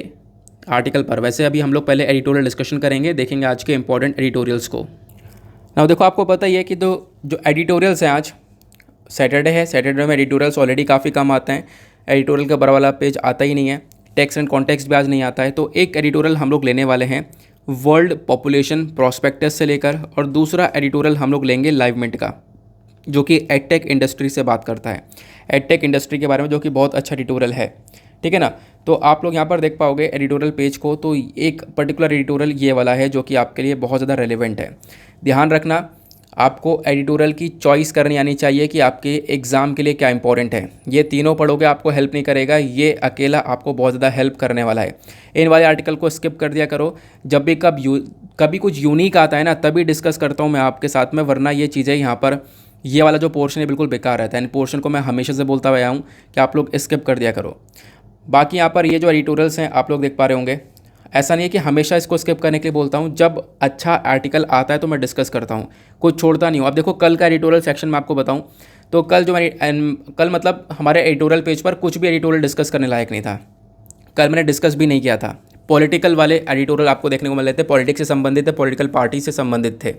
आर्टिकल पर। वैसे अभी हम लोग पहले एडिटोरियल डिस्कशन करेंगे, देखेंगे आज के इंपॉर्टेंट एडिटोरियल्स को। नाउ देखो आपको पता ही है कि जो एडिटोरियल्स हैं, आज सैटरडे है, सैटरडे में एडिटोरियल्स ऑलरेडी काफ़ी कम आते हैं, एडिटोरियल का बड़ा वाला पेज आता ही नहीं है, टेक्स्ट एंड कॉन्टेक्स्ट भी आज नहीं आता है। तो एक एडिटोरियल हम लोग लेने वाले हैं वर्ल्ड पॉपुलेशन प्रॉस्पेक्टस से लेकर, और दूसरा एडिटोरियल हम लोग लेंगे लाइवमिंट का, जो कि एडटेक इंडस्ट्री से बात करता है, एडटेक इंडस्ट्री के बारे में, जो कि बहुत अच्छा एडिटोरियल है, ठीक है ना। तो आप लोग यहाँ पर देख पाओगे एडिटोरियल पेज को, तो एक पर्टिकुलर एडिटोरियल ये वाला है जो कि आपके लिए बहुत ज़्यादा रेलिवेंट है। ध्यान रखना, आपको एडिटोरियल की चॉइस करनी आनी चाहिए कि आपके एग्ज़ाम के लिए क्या इंपॉर्टेंट है। ये तीनों पढ़ोगे आपको हेल्प नहीं करेगा, ये अकेला आपको बहुत ज़्यादा हेल्प करने वाला है। इन वाले आर्टिकल को स्किप कर दिया करो, जब भी कभी कुछ यूनिक आता है ना तभी डिस्कस करता हूँ मैं आपके साथ में, वरना ये चीज़ें यहाँ पर ये वाला जो पोर्शन है बिल्कुल बेकार रहता है। इन पोर्शन को मैं हमेशा से बोलता आया हूँ कि आप लोग स्किप कर दिया करो। बाकी यहाँ पर ये जो एडिटोरियल्स हैं आप लोग देख पा रहे होंगे, ऐसा नहीं है कि हमेशा इसको स्किप करने के लिए बोलता हूँ, जब अच्छा आर्टिकल आता है तो मैं डिस्कस करता हूँ, कुछ छोड़ता नहीं हूँ। अब देखो कल का एडिटोरियल सेक्शन में आपको बताऊँ तो कल मतलब हमारे एडिटोरियल पेज पर कुछ भी एडिटोरियल डिस्कस करने लायक नहीं था। कल मैंने डिस्कस भी नहीं किया था। पॉलिटिकल वाले एडिटोरियल आपको देखने को मिल रहे थे, पॉलिटिक्स से संबंधित थे, पॉलिटिकल पार्टी से संबंधित थे।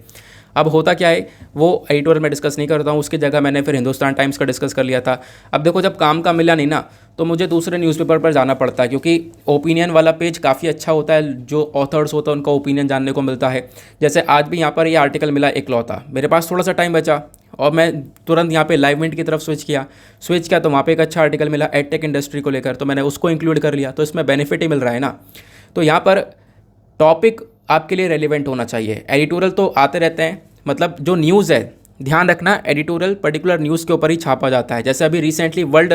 अब होता क्या है, वो एडिटोरियल में डिस्कस नहीं करता हूँ, उसकी जगह मैंने फिर हिंदुस्तान टाइम्स का डिस्कस कर लिया था। अब देखो जब काम का मिला नहीं ना तो मुझे दूसरे न्यूज़पेपर पर जाना पड़ता है, क्योंकि ओपिनियन वाला पेज काफ़ी अच्छा होता है, जो ऑथर्स होता है उनका ओपिनियन जानने को मिलता है। जैसे आज भी यहाँ पर ये आर्टिकल मिला इकलौता, मेरे पास थोड़ा सा टाइम बचा और मैं तुरंत यहाँ पे लाइव मिनट की तरफ स्विच किया तो वहाँ पे एक अच्छा आर्टिकल मिला एडटेक इंडस्ट्री को लेकर, तो मैंने उसको इंक्लूड कर लिया, तो इसमें बेनिफिट ही मिल रहा है ना। तो यहाँ पर टॉपिक आपके लिए रेलिवेंट होना चाहिए। एडिटोरियल तो आते रहते हैं, मतलब जो न्यूज़ है ध्यान रखना, एडिटोरियल पर्टिकुलर न्यूज़ के ऊपर ही छापा जाता है। जैसे अभी रिसेंटली वर्ल्ड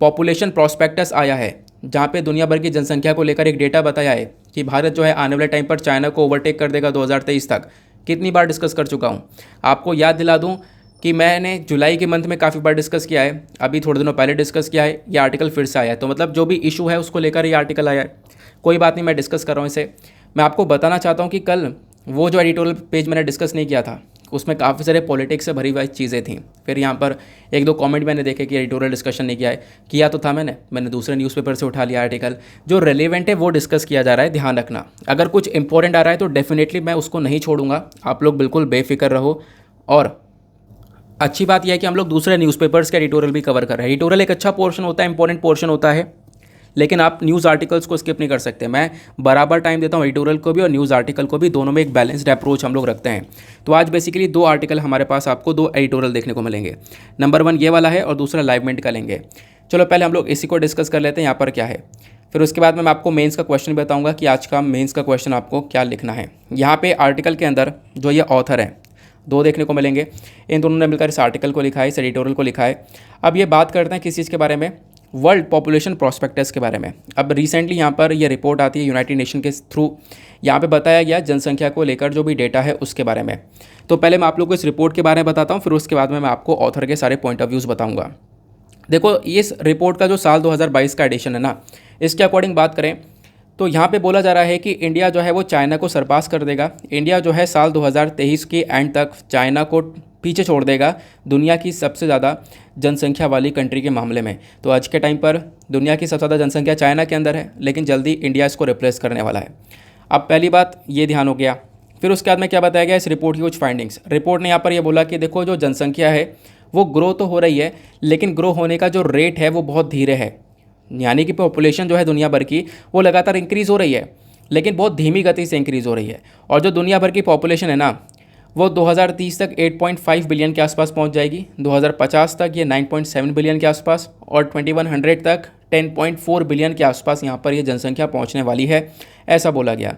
पॉपुलेशन प्रॉस्पेक्टस आया है, जहाँ पे दुनिया भर की जनसंख्या को लेकर एक डेटा बताया है कि भारत जो है आने वाले टाइम पर चाइना को ओवरटेक कर देगा 2023 तक। कितनी बार डिस्कस कर चुका हूँ, आपको याद दिला दूँ कि मैंने जुलाई के मंथ में काफ़ी बार डिस्कस किया है, अभी थोड़े दिनों पहले डिस्कस किया है, ये आर्टिकल फिर से आया है। तो मतलब जो भी इशू है उसको लेकर ये आर्टिकल आया है। कोई बात नहीं, मैं डिस्कस कर रहा हूँ इसे। मैं आपको बताना चाहता हूँ कि कल वो जो एडिटोरियल पेज मैंने डिस्कस नहीं किया था उसमें काफ़ी सारे पॉलिटिक्स से भरी हुई चीज़ें थी। फिर यहाँ पर एक दो कमेंट मैंने देखे कि एडिटोरियल डिस्कशन नहीं किया तो था मैंने दूसरे न्यूज़पेपर से उठा लिया आर्टिकल। जो रेलेवेंट है वो डिस्कस किया जा रहा है, ध्यान रखना। अगर कुछ इंपॉर्टेंट आ रहा है तो डेफिनेटली मैं उसको नहीं छोड़ूंगा, आप लोग बिल्कुल बेफिक्र रहो। और अच्छी बात यह है कि हम लोग दूसरे न्यूज़पेपर्स के एडिटोरियल भी कवर कर रहे हैं। एडिटोरियल एक अच्छा पोर्शन होता है, इंपॉर्टेंट पोर्शन होता है, लेकिन आप न्यूज़ आर्टिकल्स को स्किप नहीं कर सकते। मैं बराबर टाइम देता हूँ एडिटोरियल को भी और न्यूज़ आर्टिकल को भी, दोनों में एक बैलेंस्ड अप्रोच हम लोग रखते हैं। तो आज बेसिकली दो आर्टिकल हमारे पास आपको दो एडिटोरियल देखने को मिलेंगे। नंबर 1 ये वाला है और दूसरा लाइव मिनट का लेंगे। चलो पहले हम लोग इसी को डिस्कस कर लेते हैं यहाँ पर क्या है, फिर उसके बाद में मैं आपको मेंस का क्वेश्चन बताऊँगा कि आज का मेंस का क्वेश्चन आपको क्या लिखना है। यहाँ पे आर्टिकल के अंदर जो ये ऑथर है दो देखने को मिलेंगे, इन दोनों ने मिलकर इस आर्टिकल को लिखा है, इस एडिटोरियल को लिखा है। अब ये बात करते हैं किस चीज़ के बारे में, वर्ल्ड पॉपुलेशन प्रॉस्पेक्टस के बारे में। अब रिसेंटली यहाँ पर ये रिपोर्ट आती है यूनाइटेड नेशन के थ्रू, यहाँ पे बताया गया जनसंख्या को लेकर जो भी डेटा है उसके बारे में। तो पहले मैं आप लोगों को इस रिपोर्ट के बारे में बताता हूँ, फिर उसके बाद में मैं आपको ऑथर के सारे पॉइंट ऑफ व्यूज़ बताऊँगा। देखो इस रिपोर्ट का जो साल 2022 का एडिशन है ना, इसके अकॉर्डिंग बात करें तो यहाँ पे बोला जा रहा है कि इंडिया जो है वो चाइना को सरपास कर देगा। इंडिया जो है साल 2023 के एंड तक चाइना को पीछे छोड़ देगा दुनिया की सबसे ज़्यादा जनसंख्या वाली कंट्री के मामले में। तो आज के टाइम पर दुनिया की सबसे ज़्यादा जनसंख्या चाइना के अंदर है, लेकिन जल्दी इंडिया इसको रिप्लेस करने वाला है। अब पहली बात ये ध्यान हो गया। फिर उसके बाद में क्या बताया गया इस रिपोर्ट की कुछ फाइंडिंग्स। रिपोर्ट ने यहाँ पर यह बोला कि देखो जो जनसंख्या है वो ग्रो तो हो रही है, लेकिन ग्रो होने का जो रेट है वो बहुत धीरे है। यानी कि पॉपुलेशन जो है दुनिया भर की वो लगातार इंक्रीज़ हो रही है, लेकिन बहुत धीमी गति से इंक्रीज़ हो रही है। और जो दुनिया भर की पॉपुलेशन है ना वो 2030 तक 8.5 बिलियन के आसपास पहुंच जाएगी, 2050 तक ये 9.7 बिलियन के आसपास, और 2100 तक 10.4 बिलियन के आसपास यहाँ पर ये जनसंख्या पहुँचने वाली है, ऐसा बोला गया।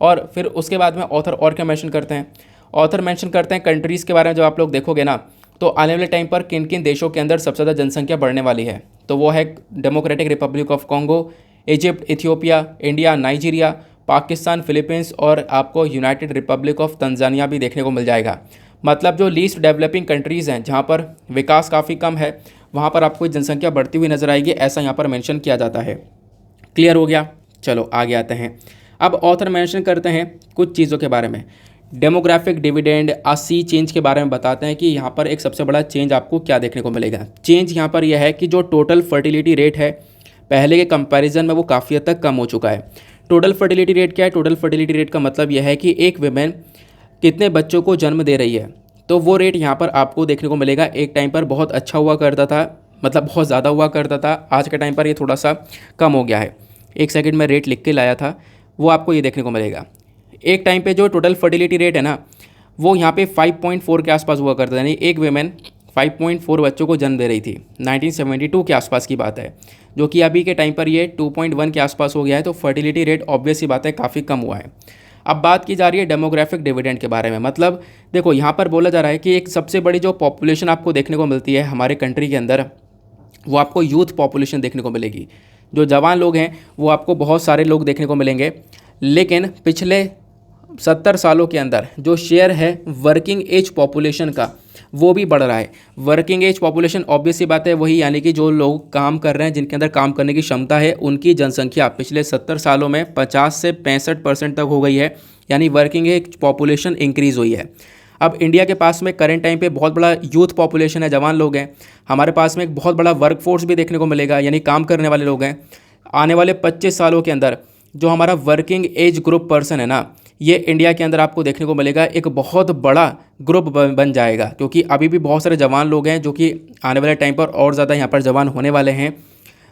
और फिर उसके बाद में ऑथर और क्या मेंशन करते हैं, ऑथर मेंशन करते हैं कंट्रीज़ के बारे में। जब आप लोग देखोगे ना तो आने वाले टाइम पर किन किन देशों के अंदर सबसे ज़्यादा जनसंख्या बढ़ने वाली है, तो वो है democratic Republic of Congo, Egypt, Ethiopia, India, Nigeria, Pakistan, Philippines और आपको यूनाइटेड रिपब्लिक ऑफ तंजानिया भी देखने को मिल जाएगा। मतलब जो लीस्ट डेवलपिंग कंट्रीज़ हैं जहाँ पर विकास काफ़ी कम है वहाँ पर आपको जनसंख्या बढ़ती हुई नजर आएगी, ऐसा यहाँ पर मेंशन किया जाता है। क्लियर हो गया। चलो आगे आते हैं। अब ऑथर मेंशन करते हैं कुछ चीज़ों के बारे में। डेमोग्राफिक डिविडेंड सी चेंज के बारे में बताते हैं कि यहाँ पर एक सबसे बड़ा चेंज आपको क्या देखने को मिलेगा। चेंज यहाँ पर यह है कि जो टोटल फर्टिलिटी रेट है पहले के कंपैरिजन में वो काफ़ी हद तक कम हो चुका है। टोटल फर्टिलिटी रेट क्या है, टोटल फर्टिलिटी रेट का मतलब यह है कि एक वुमेन कितने बच्चों को जन्म दे रही है, तो वो रेट यहाँ पर आपको देखने को मिलेगा। एक टाइम पर बहुत अच्छा हुआ करता था, मतलब बहुत ज़्यादा हुआ करता था, आज के टाइम पर ये थोड़ा सा कम हो गया है। एक सेकंड में रेट लिख के लाया था, वो आपको ये देखने को मिलेगा। एक टाइम पे जो टोटल फर्टिलिटी रेट है ना वो यहाँ पे 5.4 के आसपास हुआ करता था, यानी एक वुमेन 5.4 बच्चों को जन्म दे रही थी। 1972 के आसपास की बात है, जो कि अभी के टाइम पर ये 2.1 के आसपास हो गया है। तो फर्टिलिटी रेट ऑब्वियस ही बात है काफ़ी कम हुआ है। अब बात की जा रही है डेमोग्राफिक डिविडेंड के बारे में। मतलब देखो यहाँ पर बोला जा रहा है कि एक सबसे बड़ी जो पॉपुलेशन आपको देखने को मिलती है हमारे कंट्री के अंदर, वो आपको यूथ पॉपुलेशन देखने को मिलेगी। जो जवान लोग हैं वो आपको बहुत सारे लोग देखने को मिलेंगे, लेकिन पिछले 70 सालों के अंदर जो शेयर है वर्किंग एज पॉपुलेशन का वो भी बढ़ रहा है। वर्किंग एज पॉपुलेशन ऑब्वियस सी बात है वही, यानी कि जो लोग काम कर रहे हैं, जिनके अंदर काम करने की क्षमता है, उनकी जनसंख्या पिछले 70 सालों में 50 से 65% तक हो गई है, यानी वर्किंग एज पॉपुलेशन इंक्रीज़ हुई है। अब इंडिया के पास में करंट टाइम पे बहुत बड़ा यूथ पॉपुलेशन है, जवान लोग हैं। हमारे पास में एक बहुत बड़ा वर्क फोर्स भी देखने को मिलेगा, यानी काम करने वाले लोग हैं। आने वाले 25 सालों के अंदर जो हमारा वर्किंग एज ग्रुप पर्सन है ना, ये इंडिया के अंदर आपको देखने को मिलेगा एक बहुत बड़ा ग्रुप बन जाएगा, क्योंकि अभी भी बहुत सारे जवान लोग हैं जो कि आने वाले टाइम पर और ज़्यादा यहाँ पर जवान होने वाले हैं,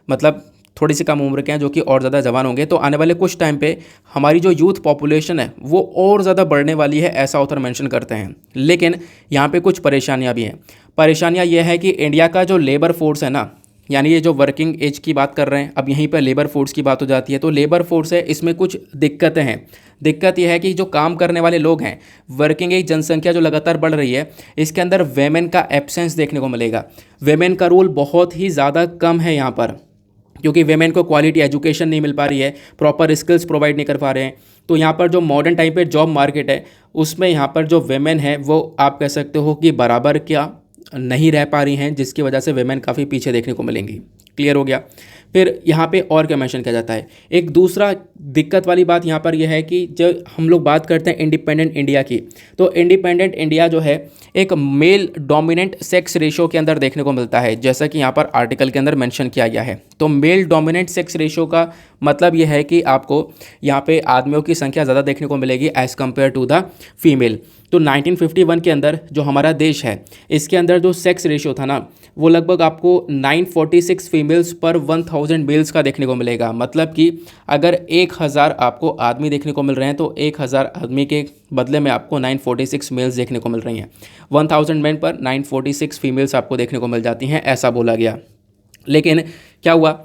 मतलब थोड़ी सी कम उम्र के हैं जो कि और ज़्यादा जवान होंगे। तो आने वाले कुछ टाइम पे हमारी जो यूथ पॉपुलेशन है वो और ज़्यादा बढ़ने वाली है, ऐसा ऑथर मेंशन करते हैं। लेकिन यहाँ पे कुछ परेशानियाँ भी हैं। परेशानियाँ ये है कि इंडिया का जो लेबर फोर्स है ना, यानी ये जो वर्किंग एज की बात कर रहे हैं, अब यहीं पर लेबर फोर्स की बात हो जाती है। तो लेबर फोर्स है, इसमें कुछ दिक्कतें हैं। दिक्कत यह है कि जो काम करने वाले लोग हैं, वर्किंग एज जनसंख्या जो लगातार बढ़ रही है, इसके अंदर वेमेन का एब्सेंस देखने को मिलेगा। वेमेन का रोल बहुत ही ज़्यादा कम है यहाँ पर, क्योंकि वेमेन को क्वालिटी एजुकेशन नहीं मिल पा रही है, प्रॉपर स्किल्स प्रोवाइड नहीं कर पा रहे हैं। तो यहाँ पर जो मॉडर्न टाइम पे जॉब मार्केट है, उसमें यहाँ पर जो वेमेन है वो आप कह सकते हो कि बराबर क्या नहीं रह पा रही हैं, जिसकी वजह से वेमेन काफ़ी पीछे देखने को मिलेंगी। क्लियर हो गया। फिर यहाँ पे और क्या मेंशन किया जाता है, एक दूसरा दिक्कत वाली बात यहाँ पर यह है कि जब हम लोग बात करते हैं इंडिपेंडेंट इंडिया की, तो इंडिपेंडेंट इंडिया जो है एक मेल डोमिनेंट सेक्स रेशो के अंदर देखने को मिलता है, जैसा कि यहाँ पर आर्टिकल के अंदर मेंशन किया गया है। तो मेल डोमिनेंट सेक्स रेशो का मतलब यह है कि आपको यहाँ पे आदमियों की संख्या ज़्यादा देखने को मिलेगी as compare to the female. तो 1951 के अंदर जो हमारा देश है, इसके अंदर जो सेक्स रेशियो था ना, वो लगभग आपको 946 फीमेल्स पर 1000 मेल्स का देखने को मिलेगा। मतलब कि अगर 1000 आपको आदमी देखने को मिल रहे हैं, तो 1000 आदमी के बदले में आपको 946 मेल्स देखने को मिल रही हैं। 1000 मेन पर 946 फीमेल्स आपको देखने को मिल जाती हैं, ऐसा बोला गया। लेकिन क्या हुआ,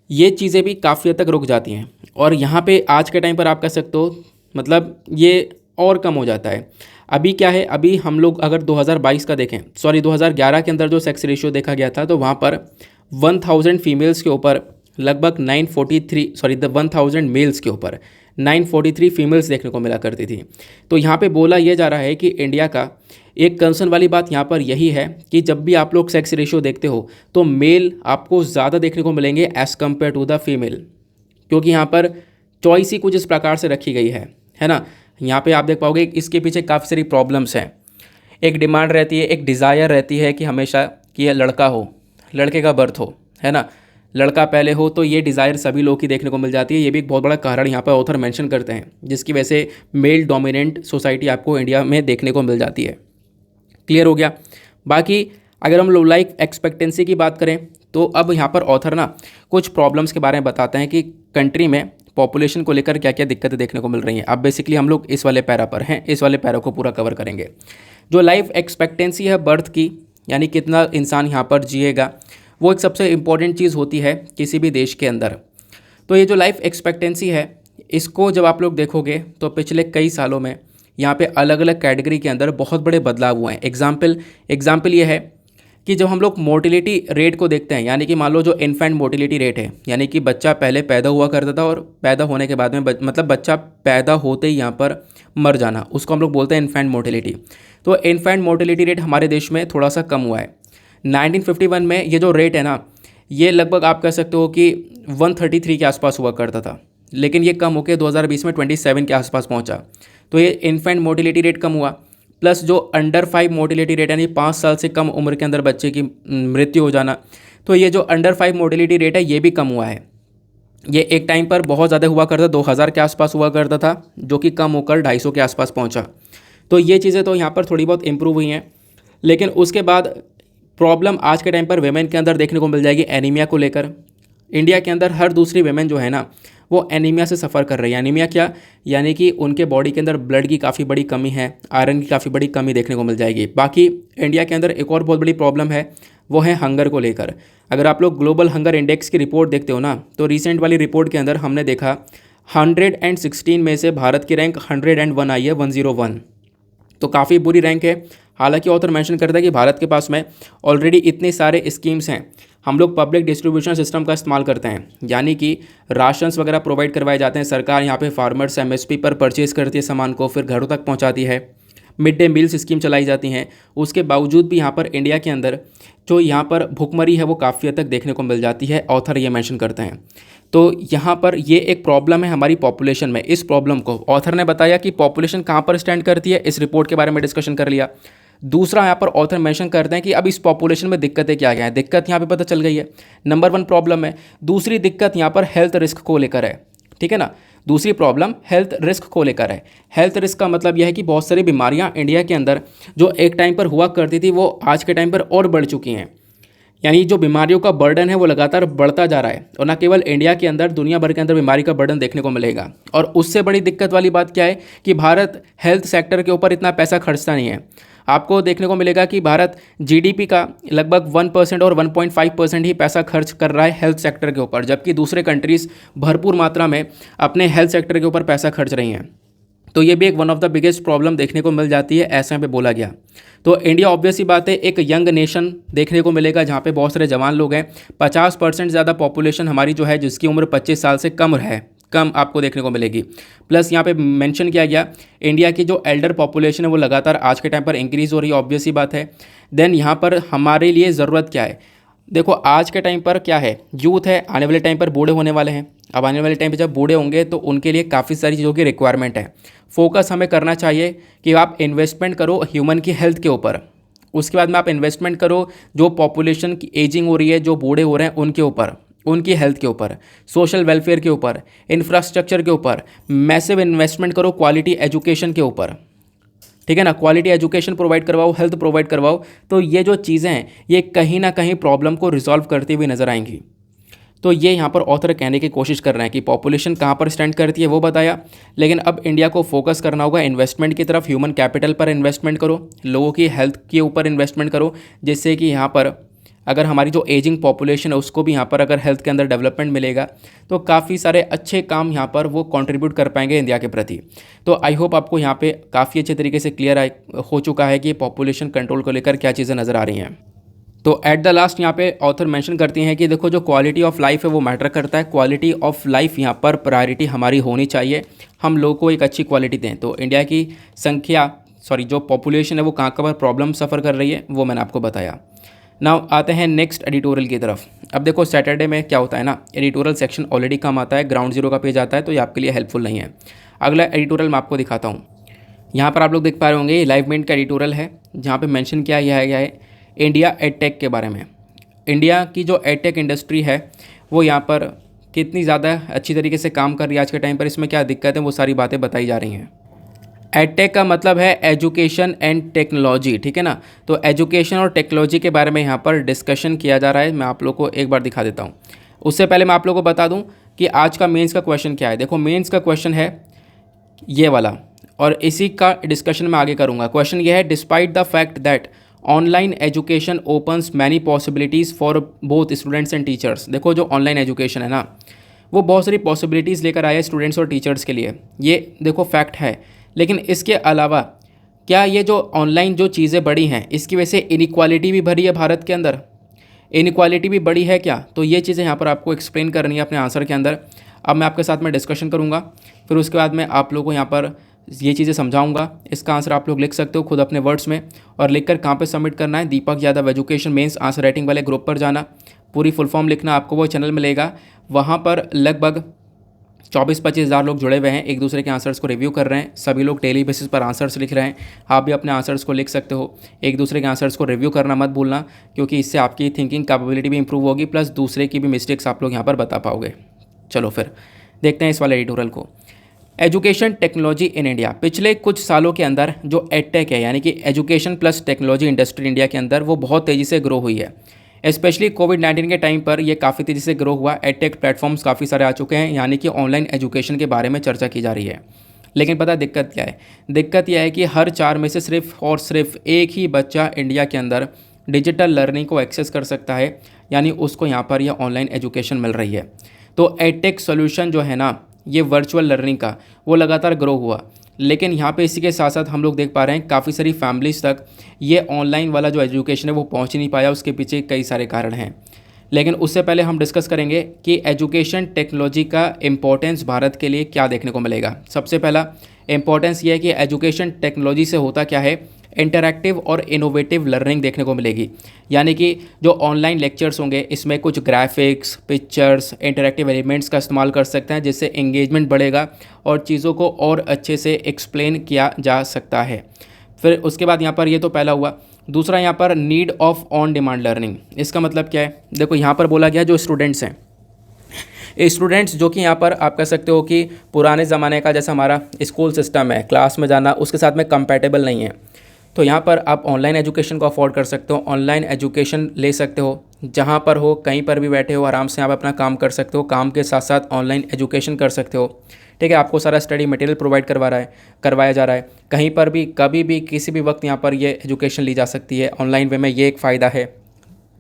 ये चीज़ें भी काफ़ी हद तक रुक जाती हैं, और यहाँ पे आज के टाइम पर आप कह सकते हो मतलब ये और कम हो जाता है। अभी क्या है, अभी हम लोग अगर 2022 का देखें, 2011 के अंदर जो सेक्स रेशियो देखा गया था, तो वहाँ पर 1000 फीमेल्स के ऊपर लगभग 1000 मेल्स के ऊपर 943 फीमेल्स देखने को मिला करती थी। तो यहाँ पे बोला यह जा रहा है कि इंडिया का एक कंसर्न वाली बात यहाँ पर यही है कि जब भी आप लोग सेक्स रेशियो देखते हो, तो मेल आपको ज़्यादा देखने को मिलेंगे as compare to the female, क्योंकि यहाँ पर चॉइस ही कुछ इस प्रकार से रखी गई है ना। यहाँ पे आप देख पाओगे इसके पीछे काफ़ी सारी प्रॉब्लम्स हैं। एक डिमांड रहती है, एक डिज़ायर रहती है कि हमेशा कि ये लड़का हो, लड़के का बर्थ हो, है ना, लड़का पहले हो। तो ये डिज़ायर सभी लोग की देखने को मिल जाती है। ये भी एक बहुत बड़ा कारण यहाँ पर ऑथर मेंशन करते हैं, जिसकी वजह से मेल डोमिनेंट सोसाइटी आपको इंडिया में देखने को मिल जाती है। क्लियर हो गया। बाकी अगर हम लोग लाइफ एक्सपेक्टेंसी की बात करें, तो अब यहाँ पर ऑथर ना कुछ प्रॉब्लम्स के बारे में बताते हैं कि कंट्री में पॉपुलेशन को लेकर क्या क्या दिक्कतें देखने को मिल रही हैं। अब बेसिकली हम लोग इस वाले पैरा पर हैं, इस वाले पैरा को पूरा कवर करेंगे। जो लाइफ एक्सपेक्टेंसी है बर्थ की, यानी कितना इंसान यहाँ पर जिएगा, वो एक सबसे इम्पॉर्टेंट चीज़ होती है किसी भी देश के अंदर। तो ये जो लाइफ एक्सपेक्टेंसी है, इसको जब आप लोग देखोगे तो पिछले कई सालों में यहाँ पे अलग अलग कैटेगरी के अंदर बहुत बड़े बदलाव हुए हैं। एग्जाम्पल ये है कि जब हम लोग मोटिलिटी रेट को देखते हैं, यानी कि मान लो जो इन्फेंट मोटिलिटी रेट है, यानी कि बच्चा पहले पैदा हुआ करता था और पैदा होने के बाद में मतलब बच्चा पैदा होते ही यहाँ पर मर जाना, उसको हम लोग बोलते हैं इन्फेंट मोटिलिटी। तो इन्फेंट मोटिलिटी रेट हमारे देश में थोड़ा सा कम हुआ है। 1951 में ये जो रेट है ना, ये लगभग आप कह सकते हो कि 133 के आसपास हुआ करता था, लेकिन ये कम होकर 2020 में 27 के आसपास पहुँचा। तो ये इन्फेंट मोटिलिटी रेट कम हुआ, प्लस जो अंडर 5 मोटिलिटी रेट, यानी 5 साल से कम उम्र के अंदर बच्चे की मृत्यु हो जाना, तो ये जो अंडर 5 मोटिलिटी रेट है ये भी कम हुआ है। ये एक टाइम पर बहुत ज़्यादा हुआ करता, 2000 के आसपास हुआ करता था, जो कि कम होकर 250 के आसपास पहुंचा। तो ये चीज़ें तो यहाँ पर थोड़ी बहुत इम्प्रूव हुई हैं। लेकिन उसके बाद प्रॉब्लम आज के टाइम पर वेमेन के अंदर देखने को मिल जाएगी एनीमिया को लेकर। इंडिया के अंदर हर दूसरी वेमेन जो है ना, वो एनीमिया से सफ़र कर रही है। एनीमिया क्या, यानी कि उनके बॉडी के अंदर ब्लड की काफ़ी बड़ी कमी है, आयरन की काफ़ी बड़ी कमी देखने को मिल जाएगी। बाकी इंडिया के अंदर एक और बहुत बड़ी प्रॉब्लम है, वो है हंगर को लेकर। अगर आप लोग ग्लोबल हंगर इंडेक्स की रिपोर्ट देखते हो ना, तो रिसेंट वाली रिपोर्ट के अंदर हमने देखा 116 में से भारत की रैंक 101 आई है, 101। तो काफ़ी बुरी रैंक है। हालांकि ऑथर मेंशन करता है कि भारत के पास में ऑलरेडी इतने सारे स्कीम्स हैं। हम लोग पब्लिक डिस्ट्रीब्यूशन सिस्टम का इस्तेमाल करते हैं, यानी कि राशंस वगैरह प्रोवाइड करवाए जाते हैं। सरकार यहाँ पे फार्मर्स MSP पर परचेज़ करती है सामान को, फिर घरों तक पहुँचाती है। मिड डे मील्स स्कीम चलाई जाती हैं, उसके बावजूद भी यहाँ पर इंडिया के अंदर जो यहाँ पर भुखमरी है वो काफ़ी हद तक देखने को मिल जाती है। ऑथर ये मेंशन करते हैं। तो यहाँ पर ये एक प्रॉब्लम है हमारी पॉपुलेशन में। इस प्रॉब्लम को ऑथर ने बताया कि पॉपुलेशन कहाँ पर स्टैंड करती है, इस रिपोर्ट के बारे में डिस्कशन कर लिया। दूसरा यहाँ पर ऑथर मेंशन करते हैं कि अब इस पॉपुलेशन में दिक्कतें क्या क्या हैं। दिक्कत यहाँ पे पता चल गई है, नंबर 1 प्रॉब्लम है। दूसरी दिक्कत यहाँ पर हेल्थ रिस्क को लेकर है, ठीक है ना। दूसरी प्रॉब्लम हेल्थ रिस्क को लेकर है। हेल्थ रिस्क का मतलब यह है कि बहुत सारी बीमारियाँ इंडिया के अंदर जो एक टाइम पर हुआ करती थी वो आज के टाइम पर और बढ़ चुकी हैं। यानी जो बीमारियों का बर्डन है वो लगातार बढ़ता जा रहा है, और ना केवल इंडिया के अंदर, दुनिया भर के अंदर बीमारी का बर्डन देखने को मिलेगा। और उससे बड़ी दिक्कत वाली बात क्या है कि भारत हेल्थ सेक्टर के ऊपर इतना पैसा खर्चता नहीं है। आपको देखने को मिलेगा कि भारत जीडीपी का लगभग 1% और 1.5% ही पैसा खर्च कर रहा है हेल्थ सेक्टर के ऊपर, जबकि दूसरे कंट्रीज़ भरपूर मात्रा में अपने हेल्थ सेक्टर के ऊपर पैसा खर्च रही हैं। तो ये भी एक one of the biggest problem देखने को मिल जाती है, ऐसे यहाँ पे बोला गया। तो इंडिया ऑब्वियस ही बात है एक यंग नेशन देखने को मिलेगा जहाँ पे बहुत सारे जवान लोग हैं। 50% ज़्यादा पॉपुलेशन हमारी जो है जिसकी उम्र 25 साल से कम है, कम आपको देखने को मिलेगी। प्लस यहाँ पे मेंशन किया गया इंडिया की जो एल्डर पॉपुलेशन है वो लगातार आज के टाइम पर इंक्रीज़ हो रही है, ऑब्वियस ही बात है। देन यहाँ पर हमारे लिए ज़रूरत क्या है, देखो आज के टाइम पर क्या है, यूथ है, आने वाले टाइम पर बूढ़े होने वाले हैं। अब आने वाले टाइम पे जब बूढ़े होंगे तो उनके लिए काफ़ी सारी चीज़ों की रिक्वायरमेंट है। फोकस हमें करना चाहिए कि आप इन्वेस्टमेंट करो ह्यूमन की हेल्थ के ऊपर, उसके बाद में आप इन्वेस्टमेंट करो जो पॉपुलेशन की एजिंग हो रही है, जो बूढ़े हो रहे हैं उनके ऊपर, उनकी हेल्थ के ऊपर, सोशल वेलफेयर के ऊपर, इंफ्रास्ट्रक्चर के ऊपर। मैसिव इन्वेस्टमेंट करो क्वालिटी एजुकेशन के ऊपर, ठीक है ना। क्वालिटी एजुकेशन प्रोवाइड करवाओ, हेल्थ प्रोवाइड करवाओ। तो ये जो चीज़ें हैं ये कहीं ना कहीं प्रॉब्लम को रिजॉल्व करती हुई नजर आएंगी। तो ये यहाँ पर ऑथर कहने की कोशिश कर रहे हैं कि पॉपुलेशन कहाँ पर स्टैंड करती है वो बताया, लेकिन अब इंडिया को फोकस करना होगा इन्वेस्टमेंट की तरफ। ह्यूमन कैपिटल पर इन्वेस्टमेंट करो, लोगों की हेल्थ के ऊपर इन्वेस्टमेंट करो, जिससे कि यहाँ पर अगर हमारी जो एजिंग पॉपुलेशन है उसको भी यहाँ पर अगर हेल्थ के अंदर डेवलपमेंट मिलेगा तो काफ़ी सारे अच्छे काम यहाँ पर वो कंट्रीब्यूट कर पाएंगे इंडिया के प्रति। तो आई होप आपको यहाँ पे काफ़ी अच्छे तरीके से क्लियर हो चुका है कि पॉपुलेशन कंट्रोल को लेकर क्या चीज़ें नज़र आ रही हैं। तो एट द लास्ट यहाँ पे ऑथर मेंशन करती हैं कि देखो जो क्वालिटी ऑफ लाइफ है वो मैटर करता है। क्वालिटी ऑफ लाइफ यहाँ पर प्रायोरिटी हमारी होनी चाहिए, हम लोगों को एक अच्छी क्वालिटी दें। तो इंडिया की जो पॉपुलेशन है वो कहाँ पर प्रॉब्लम सफ़र कर रही है वो मैंने आपको बताया। नाउ आते हैं नेक्स्ट एडिटोरियल की तरफ। अब देखो सैटरडे में क्या होता है ना, एडिटोरियल सेक्शन ऑलरेडी कम आता है, ग्राउंड जीरो का पेज आता है, तो ये आपके लिए हेल्पफुल नहीं है। अगला एडिटोरियल मैं आपको दिखाता हूँ। यहाँ पर आप लोग देख पा रहे होंगे ये लाइव मिनट का एडिटोरियल है, जहाँ पे मेंशन किया गया है इंडिया एडटेक के बारे में। इंडिया की जो एडटेक इंडस्ट्री है वो यहाँ पर कितनी ज़्यादा अच्छी तरीके से काम कर रही है आज के टाइम पर, इसमें क्या दिक्कत है वो सारी बातें बताई जा रही हैं। एडटेक का मतलब है एजुकेशन एंड टेक्नोलॉजी, ठीक है ना। तो एजुकेशन और टेक्नोलॉजी के बारे में यहाँ पर डिस्कशन किया जा रहा है। मैं आप लोग को एक बार दिखा देता हूँ। उससे पहले मैं आप लोगों को बता दूँ कि आज का मेंस का क्वेश्चन क्या है। देखो मेंस का क्वेश्चन है ये वाला, और इसी का डिस्कशन मैं आगे करूँगा। क्वेश्चन ये है, despite the fact that online education opens many possibilities for both students and teachers. देखो जो ऑनलाइन एजुकेशन है ना वो बहुत सारी पॉसिबिलिटीज़ लेकर आया है स्टूडेंट्स और टीचर्स के लिए, ये देखो फैक्ट है। लेकिन इसके अलावा क्या ये जो ऑनलाइन जो चीज़ें बढ़ी हैं इसकी वजह से इनइक्वालिटी भी बढ़ी है भारत के अंदर, इनइक्वालिटी भी बढ़ी है क्या? तो ये चीज़ें यहाँ पर आपको एक्सप्लेन करनी है अपने आंसर के अंदर। अब मैं आपके साथ में डिस्कशन करूँगा, फिर उसके बाद मैं आप लोगों को यहाँ पर ये चीज़ें समझाऊंगा। इसका आंसर आप लोग लिख सकते हो खुद अपने वर्ड्स में, और लिखकर कहाँ पे सबमिट करना है, Deepak Yadav education mains answer writing वाले ग्रुप पर जाना, पूरी फुल फॉर्म लिखना, आपको वो चैनल मिलेगा। वहाँ पर लगभग 24-25 हज़ार लोग जुड़े हुए हैं, एक दूसरे के आंसर्स को रिव्यू कर रहे हैं। सभी लोग डेली बेसिस पर आंसर्स लिख रहे हैं। आप भी अपने आंसर्स को लिख सकते हो। एक दूसरे के आंसर्स को रिव्यू करना मत भूलना, क्योंकि इससे आपकी थिंकिंग कैपेबिलिटी भी इंप्रूव होगी, प्लस दूसरे की भी मिस्टेक्स आप लोग यहाँ पर बता पाओगे। चलो फिर देखते हैं इस वाले एडिटोरियल को। Education technology in India. पिछले कुछ सालों के अंदर जो एडटेक है यानी कि education plus technology industry India के अंदर वो बहुत तेज़ी से ग्रो हुई है। स्पेशली कोविड-19 के टाइम पर ये काफ़ी तेज़ी से ग्रो हुआ। एडटेक प्लेटफॉर्म्स काफ़ी सारे आ चुके हैं, यानी कि ऑनलाइन एजुकेशन के बारे में चर्चा की जा रही है। लेकिन पता दिक्कत क्या है? दिक्कत यह है कि हर 4 में से सिर्फ और सिर्फ एक ही बच्चा इंडिया के अंदर डिजिटल लर्निंग को एक्सेस कर सकता है, यानी उसको यहाँ पर यह ऑनलाइन एजुकेशन मिल रही है। तो एडटेक सोल्यूशन जो है ना, ये वर्चुअल लर्निंग का, वो लगातार ग्रो हुआ। लेकिन यहाँ पे इसी के साथ साथ हम लोग देख पा रहे हैं काफ़ी सारी फैमिलीज़ तक ये ऑनलाइन वाला जो एजुकेशन है वो पहुँच नहीं पाया। उसके पीछे कई सारे कारण हैं। लेकिन उससे पहले हम डिस्कस करेंगे कि एजुकेशन टेक्नोलॉजी का इम्पोर्टेंस भारत के लिए क्या देखने को मिलेगा। सबसे पहला इम्पोर्टेंस ये है कि एजुकेशन टेक्नोलॉजी से होता क्या है, इंटरैक्टिव और इनोवेटिव लर्निंग देखने को मिलेगी। यानी कि जो ऑनलाइन लेक्चर्स होंगे इसमें कुछ ग्राफिक्स, पिक्चर्स, इंटरैक्टिव एलिमेंट्स का इस्तेमाल कर सकते हैं, जिससे एंगेजमेंट बढ़ेगा और चीज़ों को और अच्छे से एक्सप्लेन किया जा सकता है। फिर उसके बाद यहाँ पर ये तो पहला हुआ। दूसरा यहाँ पर need of on demand learning. इसका मतलब क्या है, देखो यहाँ पर बोला गया जो स्टूडेंट्स हैं, स्टूडेंट्स जो कि यहाँ पर आप कह सकते हो कि पुराने ज़माने का जैसा हमारा स्कूल सिस्टम है, क्लास में जाना, उसके साथ में कंपैटिबल नहीं है। तो यहाँ पर आप ऑनलाइन एजुकेशन को अफोर्ड कर सकते हो, ऑनलाइन एजुकेशन ले सकते हो, जहाँ पर हो, कहीं पर भी बैठे हो, आराम से आप अपना काम कर सकते हो, काम के साथ साथ ऑनलाइन एजुकेशन कर सकते हो। ठीक है, आपको सारा स्टडी मटेरियल प्रोवाइड करवाया जा रहा है, कहीं पर भी, कभी भी, किसी भी वक्त यहाँ पर ये एजुकेशन ली जा सकती है ऑनलाइन वे में, ये एक फ़ायदा है।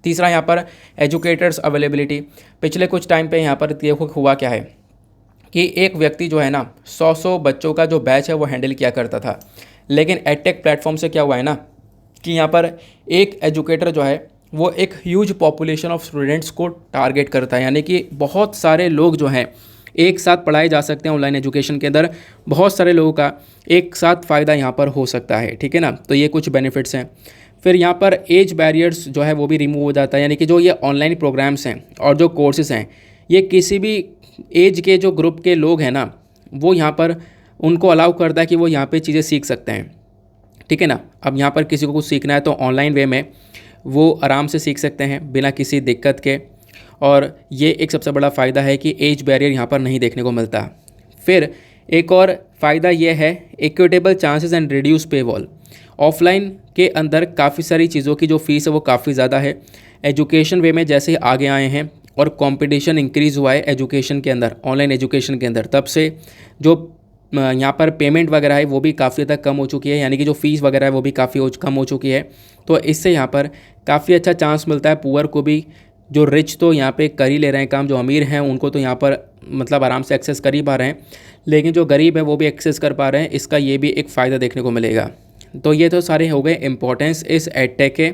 तीसरा यहाँ पर एजुकेटर्स अवेलेबिलिटी। पिछले कुछ टाइम पे यहाँ पर देखो हुआ क्या है कि एक व्यक्ति जो है ना 100 बच्चों का जो बैच है वो हैंडल किया करता था, लेकिन एडटेक प्लेटफॉर्म से क्या हुआ है ना कि यहाँ पर एक एजुकेटर जो है वो एक ह्यूज पॉपुलेशन ऑफ स्टूडेंट्स को टारगेट करता है। यानी कि बहुत सारे लोग जो हैं एक साथ पढ़ाए जा सकते हैं ऑनलाइन एजुकेशन के अंदर, बहुत सारे लोगों का एक साथ फ़ायदा यहाँ पर हो सकता है। ठीक है ना, तो ये कुछ बेनिफिट्स हैं। फिर यहाँ पर एज बैरियर्स जो है वो भी रिमूव हो जाता है। यानी कि जो ये ऑनलाइन प्रोग्राम्स हैं और जो कोर्सेज़ हैं, ये किसी भी एज के जो ग्रुप के लोग हैं ना, वो यहाँ पर उनको अलाउ करता है कि वो यहाँ पे चीज़ें सीख सकते हैं। ठीक है ना, अब यहाँ पर किसी को कुछ सीखना है तो ऑनलाइन वे में वो आराम से सीख सकते हैं बिना किसी दिक्कत के, और ये एक सबसे बड़ा फ़ायदा है कि एज बैरियर यहाँ पर नहीं देखने को मिलता। फिर एक और फ़ायदा ये है इक्विटेबल चांसेस एंड रिड्यूस पे वॉल। ऑफलाइन के अंदर काफ़ी सारी चीज़ों की जो फ़ीस है वो काफ़ी ज़्यादा है। एजुकेशन वे में जैसे ही आगे आए हैं और कंपटीशन इंक्रीज़ हुआ है एजुकेशन के अंदर, ऑनलाइन एजुकेशन के अंदर, तब से जो यहाँ पर पेमेंट वगैरह है वो भी काफ़ी ज़्यादा कम हो चुकी है। यानी कि जो फ़ीस वगैरह है वो भी काफ़ी कम हो चुकी है। तो इससे यहाँ पर काफ़ी अच्छा चांस मिलता है पुअर को भी। जो रिच तो यहाँ पे कर ही ले रहे हैं काम, जो अमीर हैं उनको तो यहाँ पर मतलब आराम से एक्सेस कर ही पा रहे हैं, लेकिन जो गरीब है वो भी एक्सेस कर पा रहे हैं। इसका ये भी एक फ़ायदा देखने को मिलेगा। तो ये तो सारे हो गए इंपॉर्टेंस इस एडटेक के,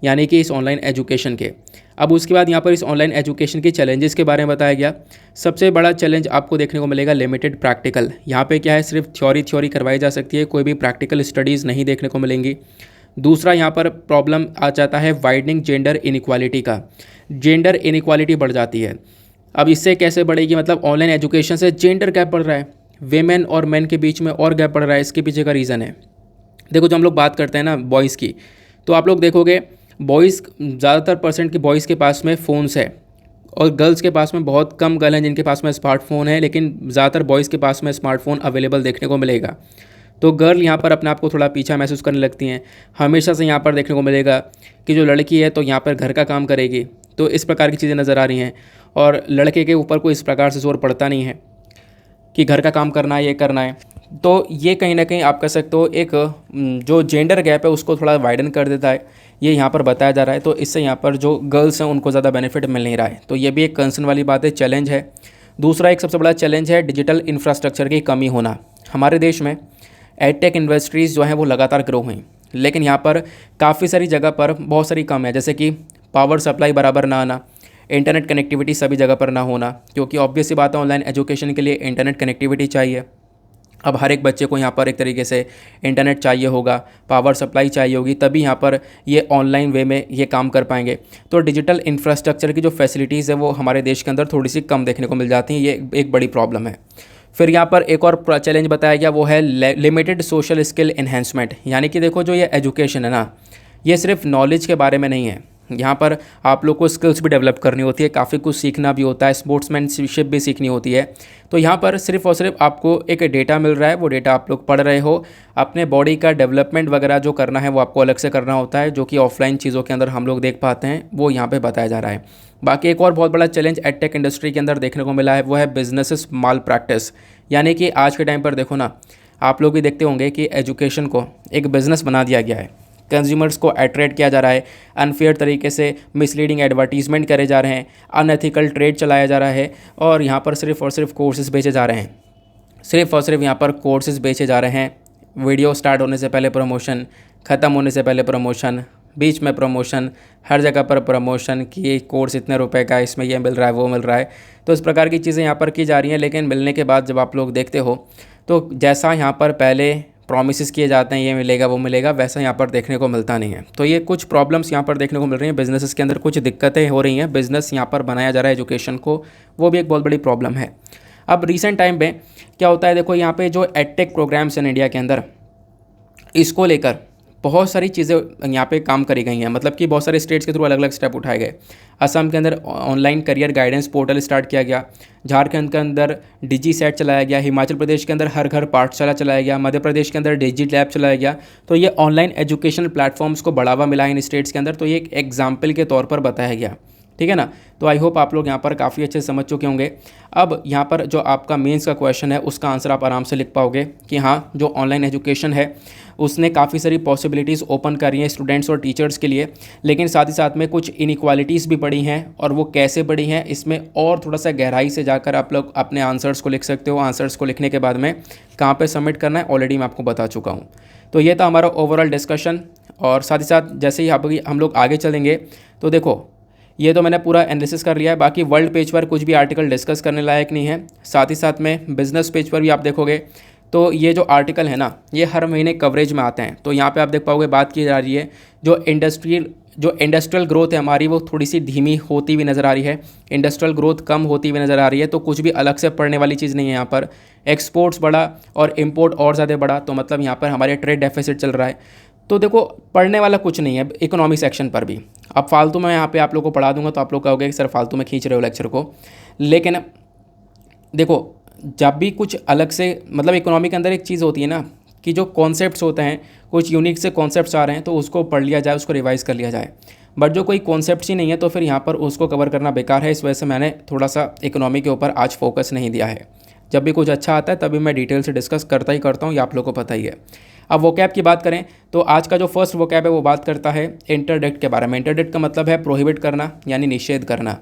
यानी कि इस ऑनलाइन एजुकेशन के। अब उसके बाद यहाँ पर इस ऑनलाइन एजुकेशन के चैलेंजेस के बारे में बताया गया। सबसे बड़ा चैलेंज आपको देखने को मिलेगा लिमिटेड प्रैक्टिकल। यहाँ पे क्या है, सिर्फ थ्योरी करवाई जा सकती है, कोई भी प्रैक्टिकल स्टडीज़ नहीं देखने को मिलेंगी। दूसरा यहाँ पर प्रॉब्लम आ जाता है वाइडनिंग जेंडर इनइक्वालिटी का। जेंडर इनइक्वालिटी बढ़ जाती है। अब इससे कैसे बढ़ेगी, मतलब ऑनलाइन एजुकेशन से जेंडर गैप बढ़ रहा है, वेमेन और मेन के बीच में और गैप बढ़ रहा है। इसके पीछे का रीज़न है, देखो जो हम लोग बात करते हैं ना बॉयज़ की, तो आप लोग देखोगे बॉयज़ ज़्यादातर परसेंट के बॉयज़ के पास में फ़ोन्स है, और गर्ल्स के पास में बहुत कम गर्ल हैं जिनके पास में स्मार्टफोन है, लेकिन ज़्यादातर बॉयज़ के पास में स्मार्टफोन अवेलेबल देखने को मिलेगा। तो गर्ल यहाँ पर अपने आप को थोड़ा पीछा महसूस करने लगती हैं। हमेशा से यहाँ पर देखने को मिलेगा कि जो लड़की है तो यहाँ पर घर का काम करेगी, तो इस प्रकार की चीज़ें नज़र आ रही हैं। और लड़के के ऊपर कोई इस प्रकार से जोर पड़ता नहीं है कि घर का काम करना है, ये करना है। तो ये कहीं ना कहीं आप कह सकते हो एक जो जेंडर गैप है उसको थोड़ा वाइडन कर देता है, ये यहाँ पर बताया जा रहा है। तो इससे यहाँ पर जो गर्ल्स हैं उनको ज़्यादा बेनिफिट मिल नहीं रहा है। तो ये भी एक कंसर्न वाली बात है, चैलेंज है। दूसरा एक सबसे बड़ा चैलेंज है डिजिटल इंफ्रास्ट्रक्चर की कमी होना। हमारे देश में एडटेक इंडस्ट्रीज़ जो हैं वो लगातार ग्रो हुई, लेकिन यहाँ पर काफ़ी सारी जगह पर बहुत सारी कम है, जैसे कि पावर सप्लाई बराबर ना आना, इंटरनेट कनेक्टिविटी सभी जगह पर ना होना, क्योंकि ऑब्वियस सी बात है ऑनलाइन एजुकेशन के लिए इंटरनेट कनेक्टिविटी चाहिए। अब हर एक बच्चे को यहाँ पर एक तरीके से इंटरनेट चाहिए होगा, पावर सप्लाई चाहिए होगी, तभी यहाँ पर ये ऑनलाइन वे में ये काम कर पाएंगे। तो डिजिटल इंफ्रास्ट्रक्चर की जो फैसिलिटीज़ है वो हमारे देश के अंदर थोड़ी सी कम देखने को मिल जाती हैं, ये एक बड़ी प्रॉब्लम है। फिर यहाँ पर एक और चैलेंज बताया गया, वो है लिमिटेड सोशल स्किल इन्हेंसमेंट। यानी कि देखो जो ये एजुकेशन है ना, ये सिर्फ नॉलेज के बारे में नहीं है, यहाँ पर आप लोग को स्किल्स भी डेवलप करनी होती है, काफ़ी कुछ सीखना भी होता है, स्पोर्ट्समैनशिप भी सीखनी होती है। तो यहाँ पर सिर्फ और सिर्फ आपको एक डेटा मिल रहा है, वो डेटा आप लोग पढ़ रहे हो, अपने बॉडी का डेवलपमेंट वगैरह जो करना है वो आपको अलग से करना होता है, जो कि ऑफलाइन चीज़ों के अंदर हम लोग देख पाते हैं, वो यहाँ पे बताया जा रहा है। बाकी एक और बहुत बड़ा चैलेंज एडटेक इंडस्ट्री के अंदर देखने को मिला है, वो है बिजनेसेस माल प्रैक्टिस। यानी कि आज के टाइम पर देखो ना, आप लोग भी देखते होंगे कि एजुकेशन को एक बिज़नेस बना दिया गया है, कंज्यूमर्स को अट्रैक्ट किया जा रहा है, अनफेयर तरीके से मिसलीडिंग एडवर्टीजमेंट करे जा रहे हैं, अनएथिकल ट्रेड चलाया जा रहा है, और यहाँ पर सिर्फ और सिर्फ कोर्सेज़ बेचे जा रहे हैं, सिर्फ और सिर्फ यहाँ पर कोर्सेज़ बेचे जा रहे हैं। वीडियो स्टार्ट होने से पहले प्रमोशन, ख़त्म होने से पहले प्रमोशन, बीच में प्रमोशन, हर जगह पर प्रमोशन कि ये कोर्स इतने रुपए का है, इसमें ये मिल रहा है, वो मिल रहा है। तो इस प्रकार की चीज़ें यहाँ पर की जा रही हैं, लेकिन मिलने के बाद जब आप लोग देखते हो तो जैसा यहाँ पर पहले प्रॉमिसेस किए जाते हैं ये मिलेगा वो मिलेगा, वैसा यहाँ पर देखने को मिलता नहीं है। तो ये कुछ प्रॉब्लम्स यहाँ पर देखने को मिल रही हैं, बिजनेसेस के अंदर कुछ दिक्कतें हो रही हैं, बिज़नेस यहाँ पर बनाया जा रहा है एजुकेशन को, वो भी एक बहुत बड़ी प्रॉब्लम है। अब रिसेंट टाइम में क्या होता है, देखो यहाँ पे जो एडटेक प्रोग्राम्स हैं इंडिया के अंदर, इसको लेकर बहुत सारी चीज़ें यहाँ पे काम करी गई हैं, मतलब कि बहुत सारे स्टेट्स के थ्रू अलग अलग स्टेप उठाए गए। असम के अंदर online career guidance portal start किया गया, झारखंड के अंदर डिजी सेट चलाया गया, हिमाचल प्रदेश के अंदर हर घर पाठशाला चलाया गया, मध्य प्रदेश के अंदर डिजी लैब चलाया गया। तो ये ऑनलाइन एजुकेशनल प्लेटफॉर्म्स को बढ़ावा मिला इन स्टेट्स के अंदर, तो ये एक एग्जाम्पल के तौर पर बताया गया, ठीक है ना। तो आई होप आप लोग यहाँ पर काफ़ी अच्छे समझ चुके होंगे। अब यहाँ पर जो आपका मेंस का क्वेश्चन है उसका आंसर आप आराम से लिख पाओगे कि हाँ, जो ऑनलाइन एजुकेशन है उसने काफ़ी सारी पॉसिबिलिटीज़ ओपन करी हैं स्टूडेंट्स और टीचर्स के लिए, लेकिन साथ ही साथ में कुछ इनइक्वालिटीज़ भी बढ़ी हैं, और वो कैसे बढ़ी हैं इसमें और थोड़ा सा गहराई से जाकर आप लोग अपने आंसर्स को लिख सकते हो। आंसर्स को लिखने के बाद में कहाँ पर सबमिट करना है ऑलरेडी मैं आपको बता चुका हूँ। तो ये था हमारा ओवरऑल डिस्कशन, और साथ ही साथ जैसे ही हम लोग आगे चलेंगे तो देखो ये तो मैंने पूरा एनालिसिस कर लिया है, बाकी वर्ल्ड पेज पर कुछ भी आर्टिकल डिस्कस करने लायक नहीं है। साथ ही साथ में बिजनेस पेज पर भी आप देखोगे तो ये जो आर्टिकल है ना, ये हर महीने कवरेज में आते हैं। तो यहाँ पे आप देख पाओगे बात की जा रही है जो इंडस्ट्रियल ग्रोथ है हमारी, वो थोड़ी सी धीमी होती हुई नज़र आ रही है, इंडस्ट्रियल ग्रोथ कम होती हुई नज़र आ रही है। तो कुछ भी अलग से पढ़ने वाली चीज़ नहीं है यहाँ पर। एक्सपोर्ट्स बढ़ा और इम्पोर्ट और ज़्यादा बढ़ा, तो मतलब यहाँ पर हमारे ट्रेड डेफिसिट चल रहा है। तो देखो पढ़ने वाला कुछ नहीं है इकोनॉमिक सेक्शन पर भी। अब फालतू में यहाँ पे आप लोगों को पढ़ा दूंगा तो आप लोग कहोगे कि सर फालतू में खींच रहे हो लेक्चर को, लेकिन देखो जब भी कुछ अलग से, मतलब इकोनॉमी के अंदर एक चीज़ होती है ना कि जो कॉन्सेप्ट्स होते हैं, कुछ यूनिक से कॉन्सेप्ट्स आ रहे हैं तो उसको पढ़ लिया जाए, उसको रिवाइज़ कर लिया जाए। बट जो कोई कॉन्सेप्ट्स ही नहीं है तो फिर यहाँ पर उसको कवर करना बेकार है। इस वजह से मैंने थोड़ा सा इकोनॉमी के ऊपर आज फोकस नहीं दिया है। जब भी कुछ अच्छा आता है तभी मैं डिटेल से डिस्कस करता ही करता हूँ, ये आप लोगों को पता ही है। अब वोकैब की बात करें तो आज का जो फर्स्ट वोकैब है वो बात करता है इंटरडिक्ट के बारे में। इंटरडिक्ट का मतलब है प्रोहिबिट करना यानी निषेध करना।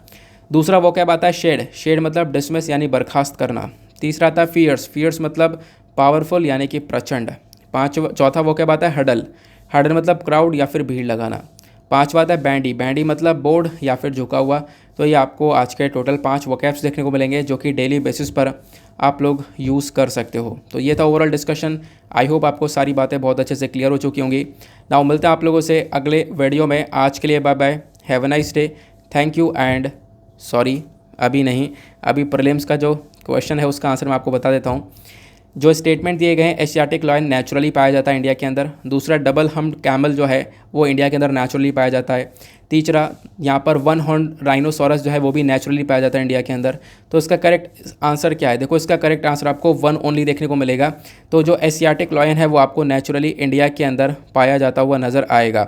दूसरा वोकैब आता है शेड, शेड मतलब डिसमिस यानी बर्खास्त करना। तीसरा आता है फियर्स, फियर्स मतलब पावरफुल यानी कि प्रचंड। चौथा वोकैब आता है हडल, हडल मतलब क्राउड या फिर भीड़ लगाना। पांचवा आता है बैंडी, बैंडी मतलब बोर्ड या फिर झुका हुआ। तो ये आपको आज के टोटल 5 वोकैब्स देखने को मिलेंगे जो कि डेली बेसिस पर आप लोग यूज़ कर सकते हो। तो ये था ओवरऑल डिस्कशन। आई होप आपको सारी बातें बहुत अच्छे से क्लियर हो चुकी होंगी। नाउ मिलते हैं आप लोगों से अगले वीडियो में। आज के लिए bye bye, have a nice day, thank you and sorry अभी नहीं, अभी प्रीलिम्स का जो क्वेश्चन है उसका आंसर मैं आपको बता देता हूँ। जो स्टेटमेंट दिए गए हैं, एशियाटिक लायन नेचुरली पाया जाता है इंडिया के अंदर। दूसरा, डबल हम्ड कैमल जो है वो इंडिया के अंदर नेचुरली पाया जाता है। तीसरा, यहाँ पर वन हॉर्न राइनोसोरस जो है वो भी नेचुरली पाया जाता है इंडिया के अंदर। तो इसका करेक्ट आंसर क्या है? देखो इसका करेक्ट आंसर आपको 1 ओनली देखने को मिलेगा। तो जो एशियाटिक लायन है वो आपको नेचुरली इंडिया के अंदर पाया जाता हुआ नज़र आएगा,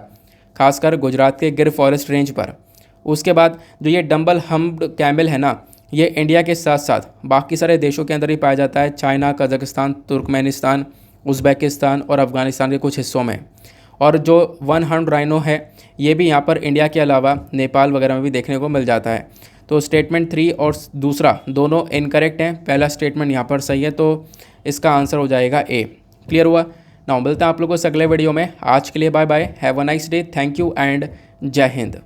खासकर गुजरात के गिर फॉरेस्ट रेंज पर। उसके बाद जो ये डबल हम्ड कैमल है ना, ये इंडिया के साथ साथ बाकी सारे देशों के अंदर ही पाया जाता है, चाइना, कजाकिस्तान, तुर्कमेनिस्तान, उज़्बेकिस्तान और अफ़गानिस्तान के कुछ हिस्सों में। और जो वन हॉर्न राइनो है ये भी यहाँ पर इंडिया के अलावा नेपाल वगैरह में भी देखने को मिल जाता है। तो स्टेटमेंट 3 और दूसरा दोनों इनकरेक्ट हैं, पहला स्टेटमेंट यहाँ पर सही है, तो इसका आंसर हो जाएगा ए। क्लियर हुआ? नाउ मिलते हैं आप लोगों से अगले वीडियो में। आज के लिए bye bye, have a nice day, thank you and जय हिंद।